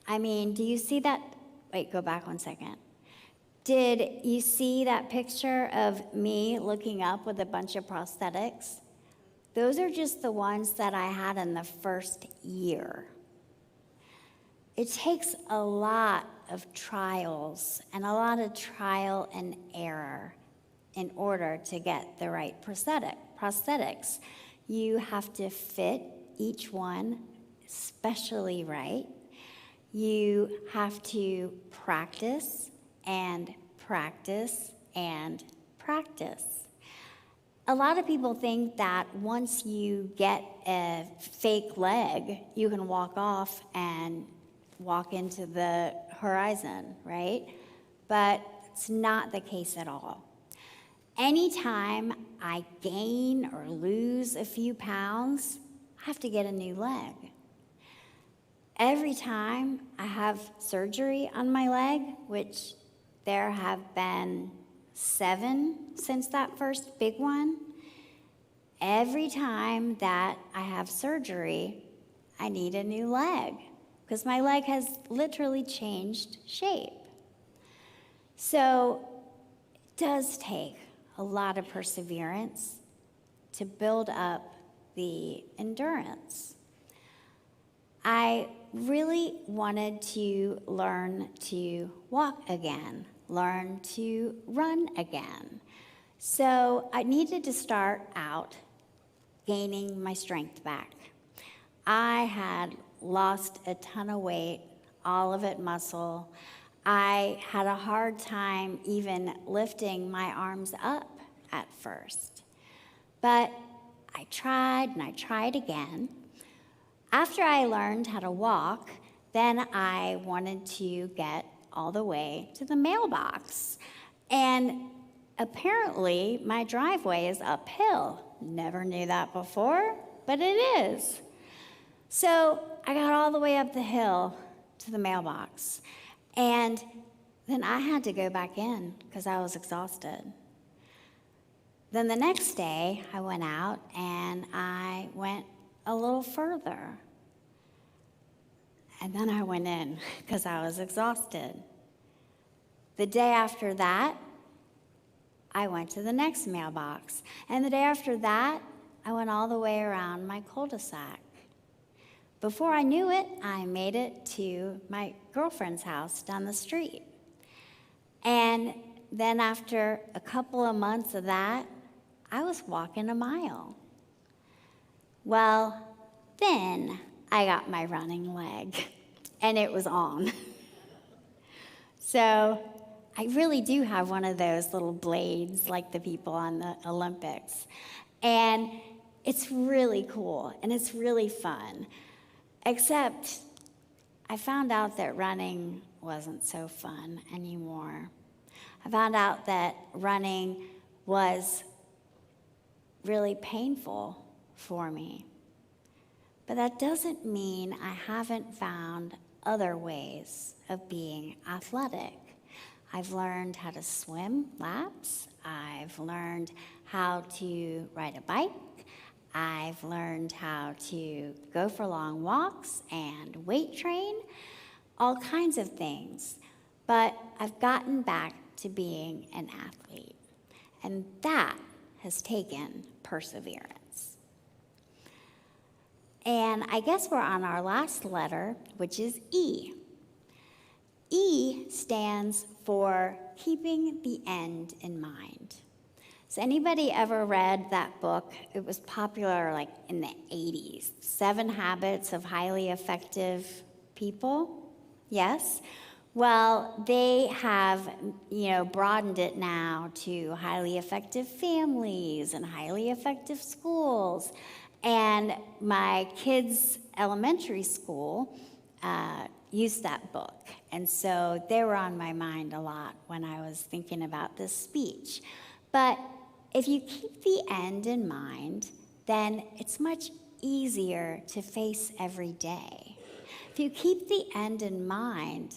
I mean, do you see that? Wait, go back one second. Did you see that picture of me looking up with a bunch of prosthetics? Those are just the ones that I had in the first year. It takes a lot of trials and a lot of trial and error in order to get the right prosthetics. You have to fit each one especially right. You have to practice and practice and practice. A lot of people think that once you get a fake leg, you can walk off and walk into the horizon, right? But it's not the case at all. Anytime I gain or lose a few pounds, I have to get a new leg. Every time I have surgery on my leg, which there have been 7 since that first big one, every time that I have surgery, I need a new leg because my leg has literally changed shape. So it does take a lot of perseverance to build up the endurance. I really wanted to learn to walk again, learn to run again. So I needed to start out gaining my strength back. I had lost a ton of weight, all of it muscle. I had a hard time even lifting my arms up at first. But I tried and I tried again. After I learned how to walk, then I wanted to get all the way to the mailbox. And apparently, my driveway is uphill. Never knew that before, but it is. So I got all the way up the hill to the mailbox. And then I had to go back in because I was exhausted. Then the next day, I went out and I went a little further. And then I went in because I was exhausted. The day after that, I went to the next mailbox. And the day after that, I went all the way around my cul-de-sac. Before I knew it, I made it to my girlfriend's house down the street. And then after a couple of months of that, I was walking a mile. Well, then I got my running leg, and it was on. So I really do have one of those little blades like the people on the Olympics. And it's really cool, and it's really fun. Except I found out that running wasn't so fun anymore. I found out that running was really painful for me. But that doesn't mean I haven't found other ways of being athletic. I've learned how to swim laps. I've learned how to ride a bike. I've learned how to go for long walks and weight train, all kinds of things. But I've gotten back to being an athlete, and that has taken perseverance. And I guess we're on our last letter, which is E. E stands for keeping the end in mind. Has anybody ever read that book? It was popular like in the 80s, 7 Habits of Highly Effective People. Yes? Well, they have, broadened it now to highly effective families and highly effective schools. And my kids' elementary school used that book. And so they were on my mind a lot when I was thinking about this speech. But if you keep the end in mind, then it's much easier to face every day. If you keep the end in mind,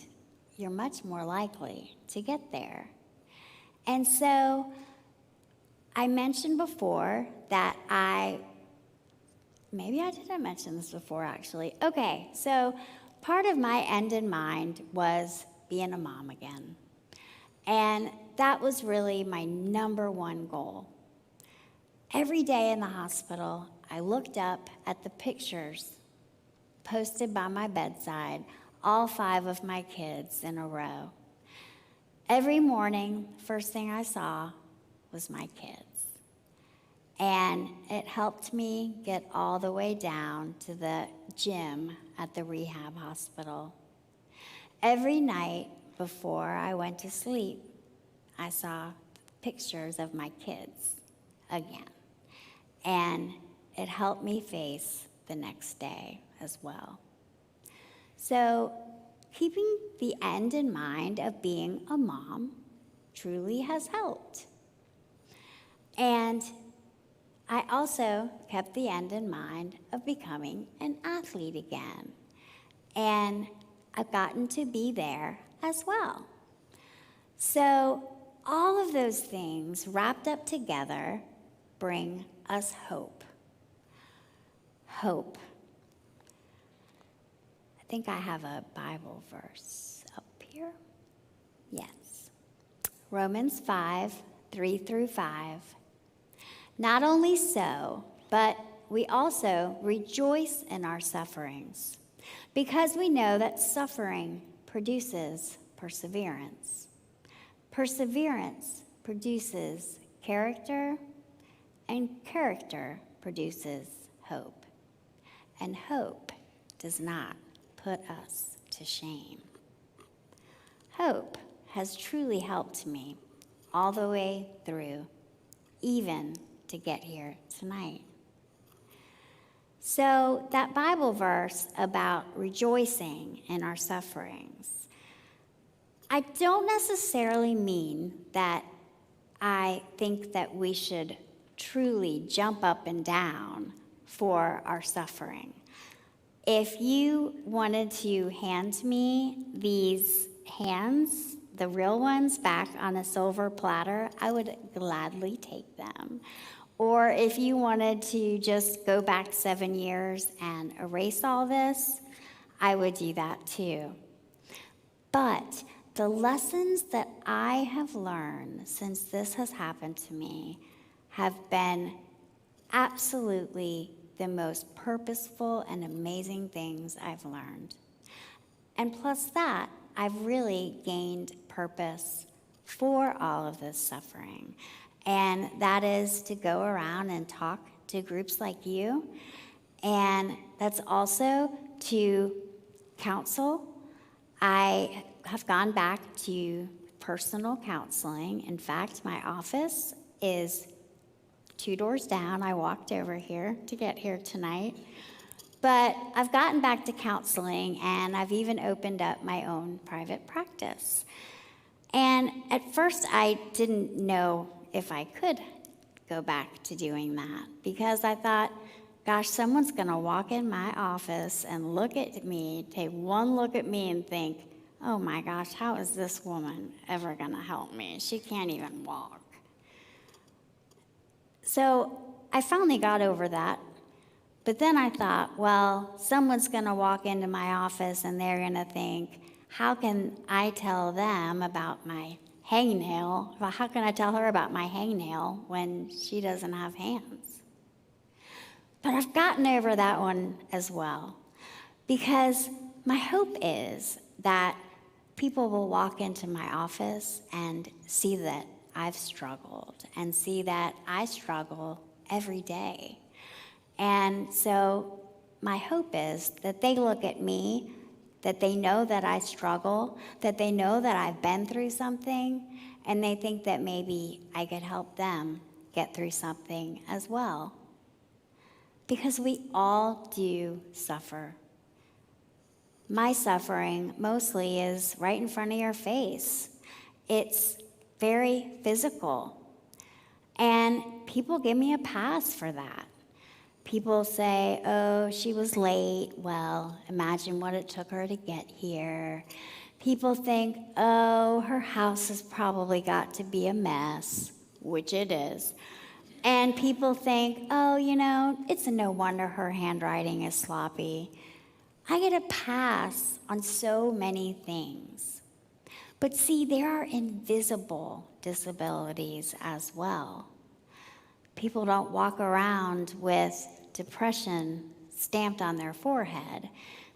you're much more likely to get there. And so I mentioned before that maybe I didn't mention this before actually. Okay, so part of my end in mind was being a mom again. And that was really my number one goal. Every day in the hospital, I looked up at the pictures posted by my bedside, all 5 of my kids in a row. Every morning, first thing I saw was my kids. And it helped me get all the way down to the gym at the rehab hospital. Every night before I went to sleep, I saw pictures of my kids again. And it helped me face the next day as well. So keeping the end in mind of being a mom truly has helped. And I also kept the end in mind of becoming an athlete again. And I've gotten to be there as well. So all of those things wrapped up together bring us hope. Hope. I think I have a Bible verse up here. Yes. Romans 5:3-5. Not only so, but we also rejoice in our sufferings, because we know that suffering produces perseverance. Perseverance produces character, and character produces hope. And hope does not put us to shame. Hope has truly helped me all the way through, even to get here tonight. So that Bible verse about rejoicing in our sufferings, I don't necessarily mean that I think that we should truly jump up and down for our suffering. If you wanted to hand me these hands, the real ones, back on a silver platter, I would gladly take them. Or if you wanted to just go back 7 years and erase all this, I would do that too. But the lessons that I have learned since this has happened to me have been absolutely the most purposeful and amazing things I've learned. And plus that, I've really gained purpose for all of this suffering. And that is to go around and talk to groups like you. And that's also to counsel. I have gone back to personal counseling. In fact, my office is 2 doors down. I walked over here to get here tonight. But I've gotten back to counseling, and I've even opened up my own private practice. And at first, I didn't know if I could go back to doing that because I thought, gosh, someone's going to walk in my office and look at me, take one look at me and think, oh my gosh, how is this woman ever going to help me? She can't even walk. So I finally got over that. But then I thought, well, someone's going to walk into my office and they're going to think, how can I tell them about my hangnail? Well, how can I tell her about my hangnail when she doesn't have hands? But I've gotten over that one as well, because my hope is that people will walk into my office and see that I've struggled and see that I struggle every day. And so my hope is that they look at me, that they know that I struggle, that they know that I've been through something, and they think that maybe I could help them get through something as well. Because we all do suffer. My suffering mostly is right in front of your face. It's very physical. And people give me a pass for that. People say, oh, she was late. Well, imagine what it took her to get here. People think, oh, her house has probably got to be a mess, which it is. And people think, oh, it's no wonder her handwriting is sloppy. I get a pass on so many things. But see, there are invisible disabilities as well. People don't walk around with depression stamped on their forehead.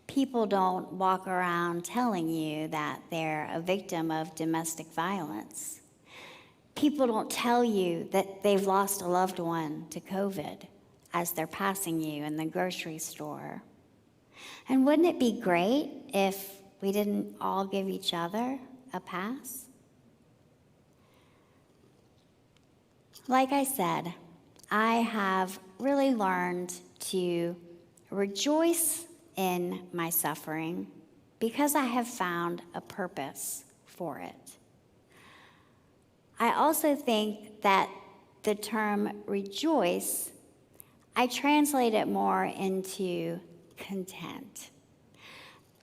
People don't walk around telling you that they're a victim of domestic violence. People don't tell you that they've lost a loved one to COVID as they're passing you in the grocery store. And wouldn't it be great if we didn't all give each other a pass? Like I said, I have really learned to rejoice in my suffering because I have found a purpose for it. I also think that the term rejoice, I translate it more into content.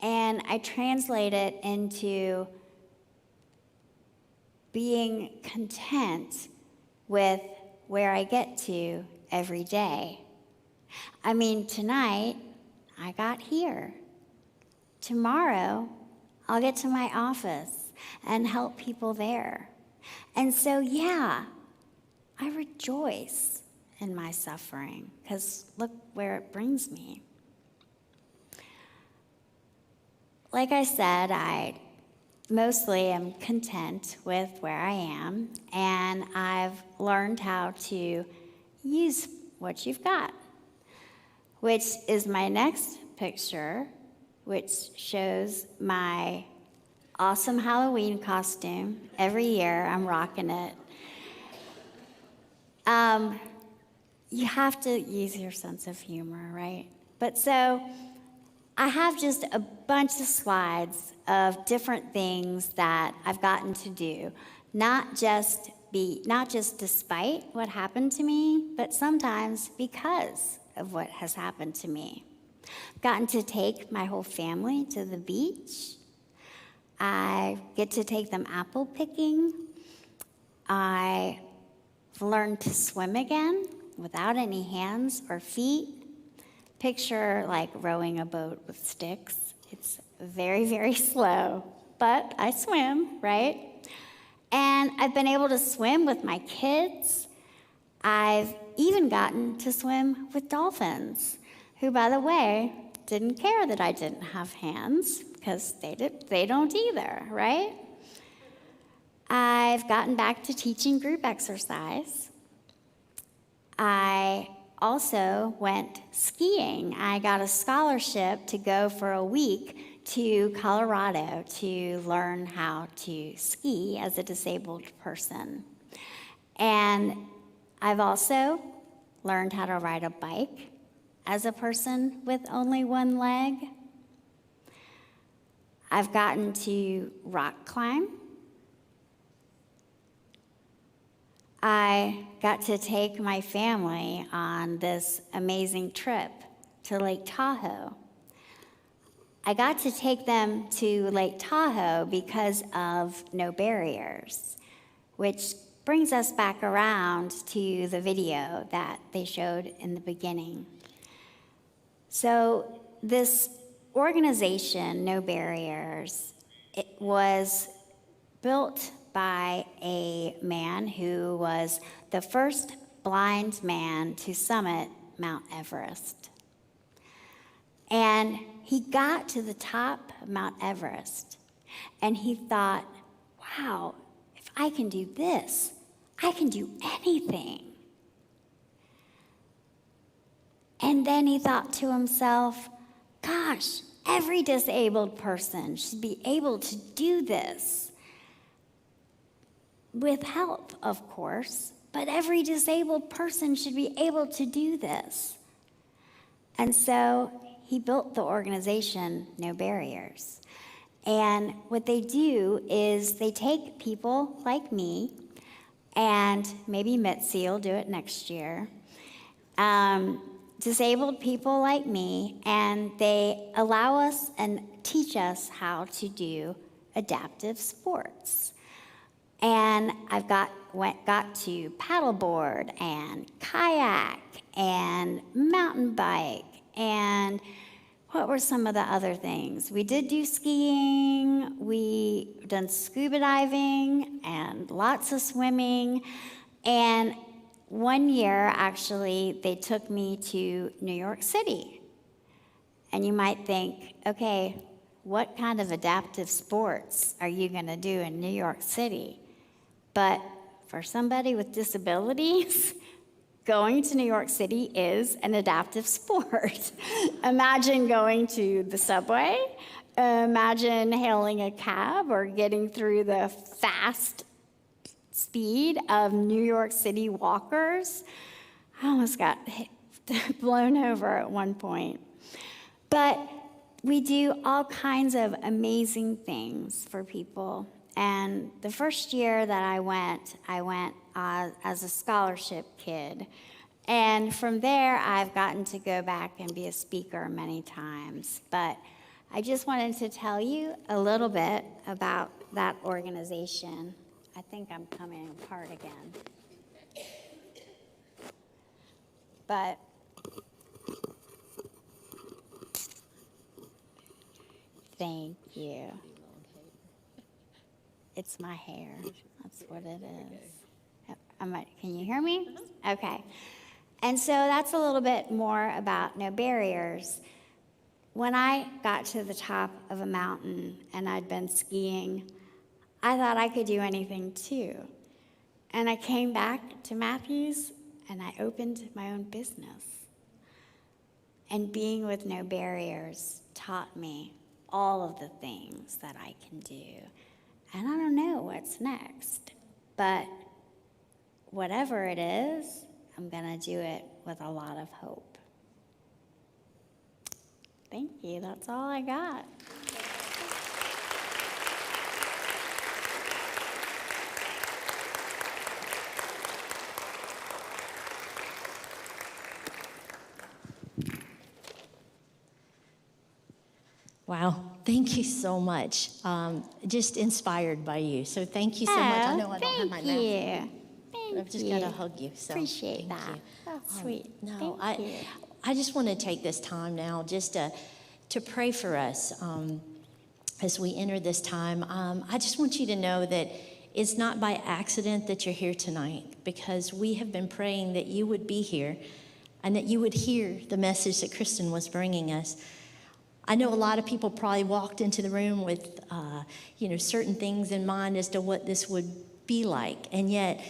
And I translate it into being content with where I get to every day. I mean, tonight, I got here. Tomorrow, I'll get to my office and help people there. And so, yeah, I rejoice in my suffering, because look where it brings me. Like I said, I mostly am content with where I am, and I've learned how to use what you've got, which is my next picture, which shows my awesome Halloween costume. Every year I'm rocking it. You have to use your sense of humor, right? But so I have just a bunch of slides of different things that I've gotten to do, not just despite what happened to me, but sometimes because of what has happened to me. I've gotten to take my whole family to the beach. I get to take them apple picking. I've learned to swim again without any hands or feet. Picture like rowing a boat with sticks. It's very, very slow, but I swim, right? And I've been able to swim with my kids. I've even gotten to swim with dolphins, who, by the way, didn't care that I didn't have hands, because they don't either, right? I've gotten back to teaching group exercise. I also went skiing. I got a scholarship to go for a week to Colorado to learn how to ski as a disabled person. And I've also learned how to ride a bike as a person with only one leg. I've gotten to rock climb. I got to take my family on this amazing trip to Lake Tahoe. I got to take them to Lake Tahoe because of No Barriers, which brings us back around to the video that they showed in the beginning. So this organization, No Barriers, it was built by a man who was the first blind man to summit Mount Everest. And he got to the top of Mount Everest, and he thought, wow, if I can do this, I can do anything. And then he thought to himself, gosh, every disabled person should be able to do this. With help, of course, but every disabled person should be able to do this. And so he built the organization No Barriers. And what they do is they take people like me, and maybe Mitzi will do it next year, disabled people like me, and they allow us and teach us how to do adaptive sports. And I've got to paddleboard and kayak and mountain bike, and what were some of the other things? We did do skiing, we done scuba diving, and lots of swimming. And one year, actually, they took me to New York City. And you might think, okay, what kind of adaptive sports are you going to do in New York City? But for somebody with disabilities, going to New York City is an adaptive sport. Imagine going to the subway. Imagine hailing a cab or getting through the fast speed of New York City walkers. I almost got blown over at one point. But we do all kinds of amazing things for people. And the first year that I went as a scholarship kid. And from there, I've gotten to go back and be a speaker many times. But I just wanted to tell you a little bit about that organization. I think I'm coming apart again. But thank you. It's my hair. That's what it is. Can you hear me? Okay. And so that's a little bit more about No Barriers. When I got to the top of a mountain and I'd been skiing, I thought I could do anything too. And I came back to Matthews and I opened my own business. And being with No Barriers taught me all of the things that I can do. And I don't know what's next, but whatever it is, I'm going to do it with a lot of hope. Thank you. That's all I got. Wow, thank you so much. Just inspired by you. So thank you so much. I know I don't have my mask. Thank you. I've just got to hug you. So Appreciate thank that. you. That's sweet. No, Thank you. I just want to take this time now just to pray for us as we enter this time. I just want you to know that it's not by accident that you're here tonight, because we have been praying that you would be here and that you would hear the message that Kristen was bringing us. I know a lot of people probably walked into the room with, certain things in mind as to what this would be like. And yet,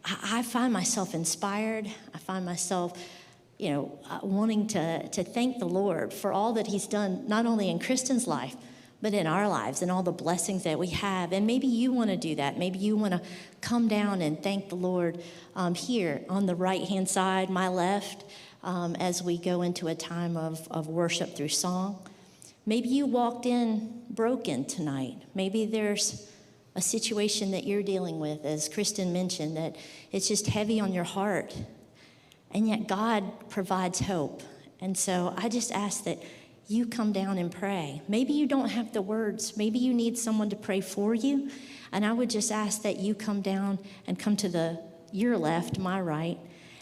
I find myself inspired. I find myself, wanting to thank the Lord for all that He's done, not only in Kristen's life, but in our lives and all the blessings that we have. And maybe you want to do that. Maybe you want to come down and thank the Lord here on the right-hand side, my left, as we go into a time of worship through song. Maybe you walked in broken tonight. Maybe there's a situation that you're dealing with, as Kristen mentioned, that it's just heavy on your heart. And yet God provides hope. And so I just ask that you come down and pray. Maybe you don't have the words. Maybe you need someone to pray for you. And I would just ask that you come down and come to your left, my right.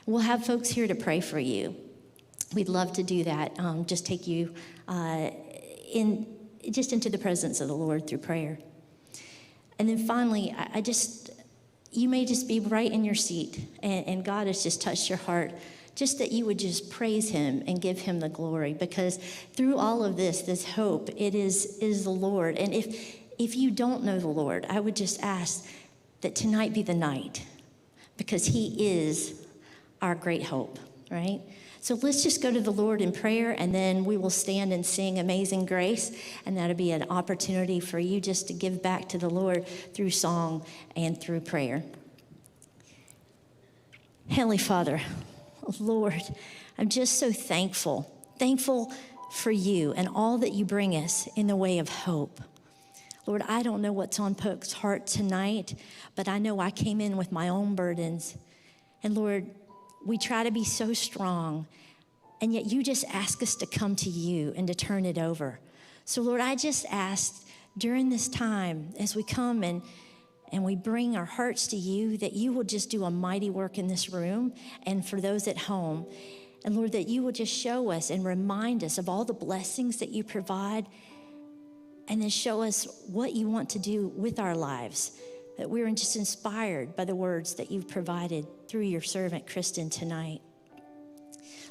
We'll have folks here to pray for you. We'd love to do that. Just take you into the presence of the Lord through prayer. And then finally, you may just be right in your seat, and God has just touched your heart, just that you would just praise him and give him the glory, because through all of this hope, it is the Lord. And if you don't know the Lord, I would just ask that tonight be the night, because he is our great hope, right? So let's just go to the Lord in prayer, and then we will stand and sing Amazing Grace, and that'll be an opportunity for you just to give back to the Lord through song and through prayer. Heavenly Father, Lord, I'm just so thankful for you and all that you bring us in the way of hope. Lord, I don't know what's on folks' heart tonight, but I know I came in with my own burdens. And Lord, we try to be so strong, and yet you just ask us to come to you and to turn it over. So Lord, I just ask during this time, as we come and we bring our hearts to you, that you will just do a mighty work in this room and for those at home. And Lord, that you will just show us and remind us of all the blessings that you provide, and then show us what you want to do with our lives, that we're just inspired by the words that you've provided through your servant, Kristen, tonight.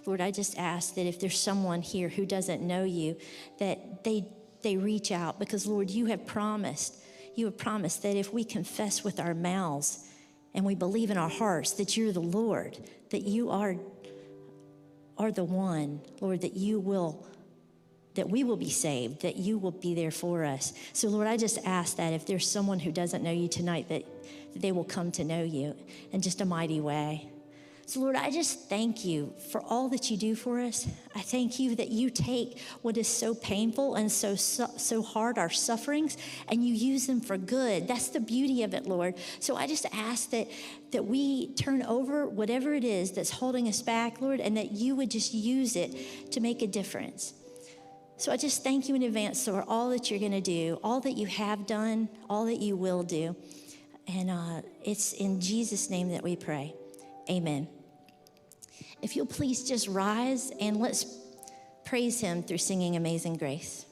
Lord, I just ask that if there's someone here who doesn't know you, that they reach out, because Lord, you have promised that if we confess with our mouths and we believe in our hearts that you're the Lord, that you are the one, Lord, that we will be saved, that you will be there for us. So Lord, I just ask that if there's someone who doesn't know you tonight, that they will come to know you in just a mighty way. So Lord, I just thank you for all that you do for us. I thank you that you take what is so painful and so hard, our sufferings, and you use them for good. That's the beauty of it, Lord. So I just ask that we turn over whatever it is that's holding us back, Lord, and that you would just use it to make a difference. So I just thank you in advance for all that you're going to do, all that you have done, all that you will do. And it's in Jesus' name that we pray. Amen. If you'll please just rise and let's praise him through singing Amazing Grace.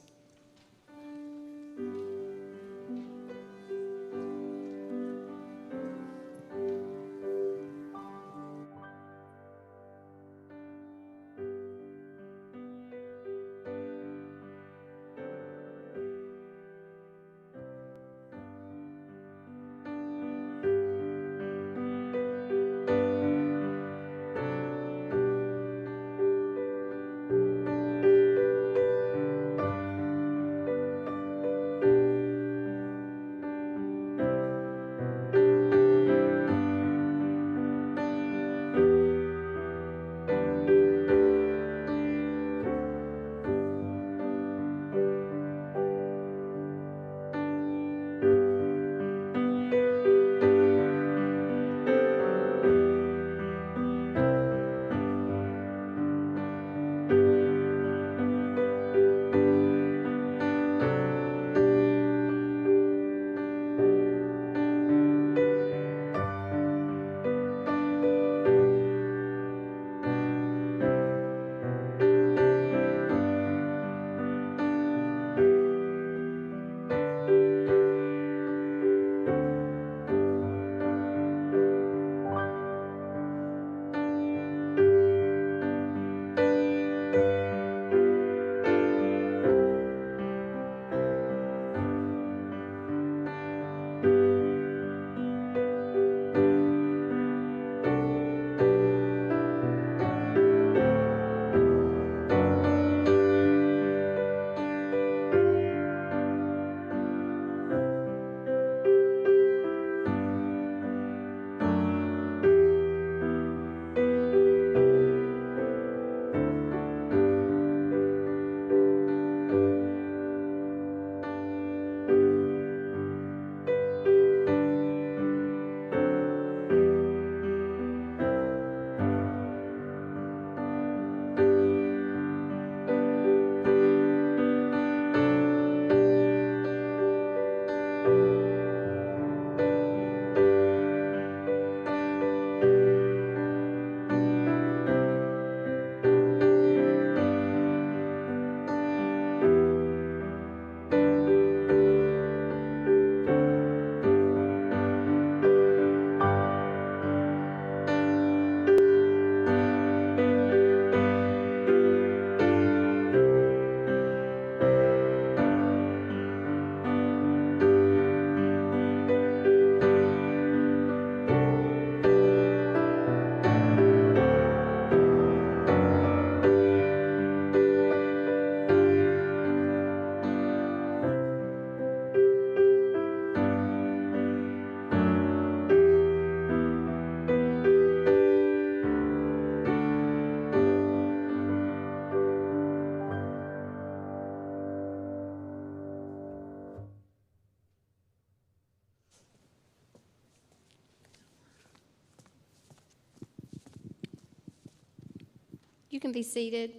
You can be seated.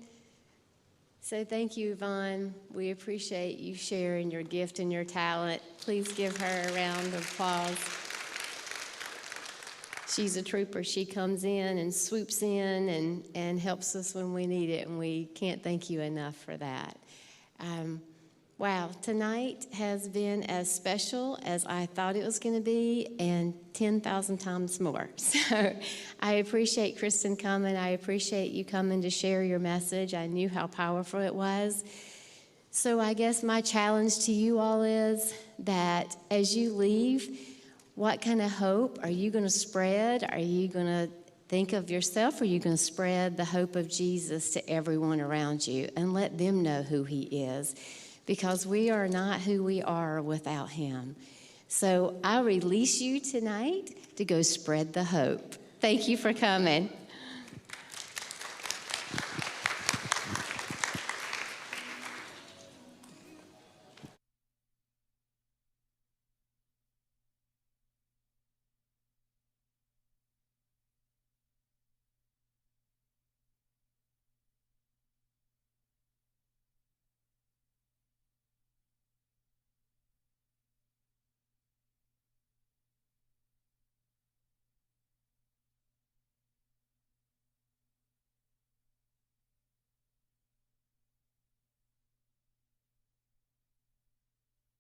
So thank you, Yvonne. We appreciate you sharing your gift and your talent. Please give her a round of applause. She's a trooper. She comes in and swoops in and helps us when we need it, and we can't thank you enough for that. Wow, tonight has been as special as I thought it was going to be, and 10,000 times more. So I appreciate Kristen coming. I appreciate you coming to share your message. I knew how powerful it was. So I guess my challenge to you all is that as you leave, what kind of hope are you going to spread? Are you going to think of yourself, or are you going to spread the hope of Jesus to everyone around you and let them know who he is? Because we are not who we are without him. So I release you tonight to go spread the hope. Thank you for coming.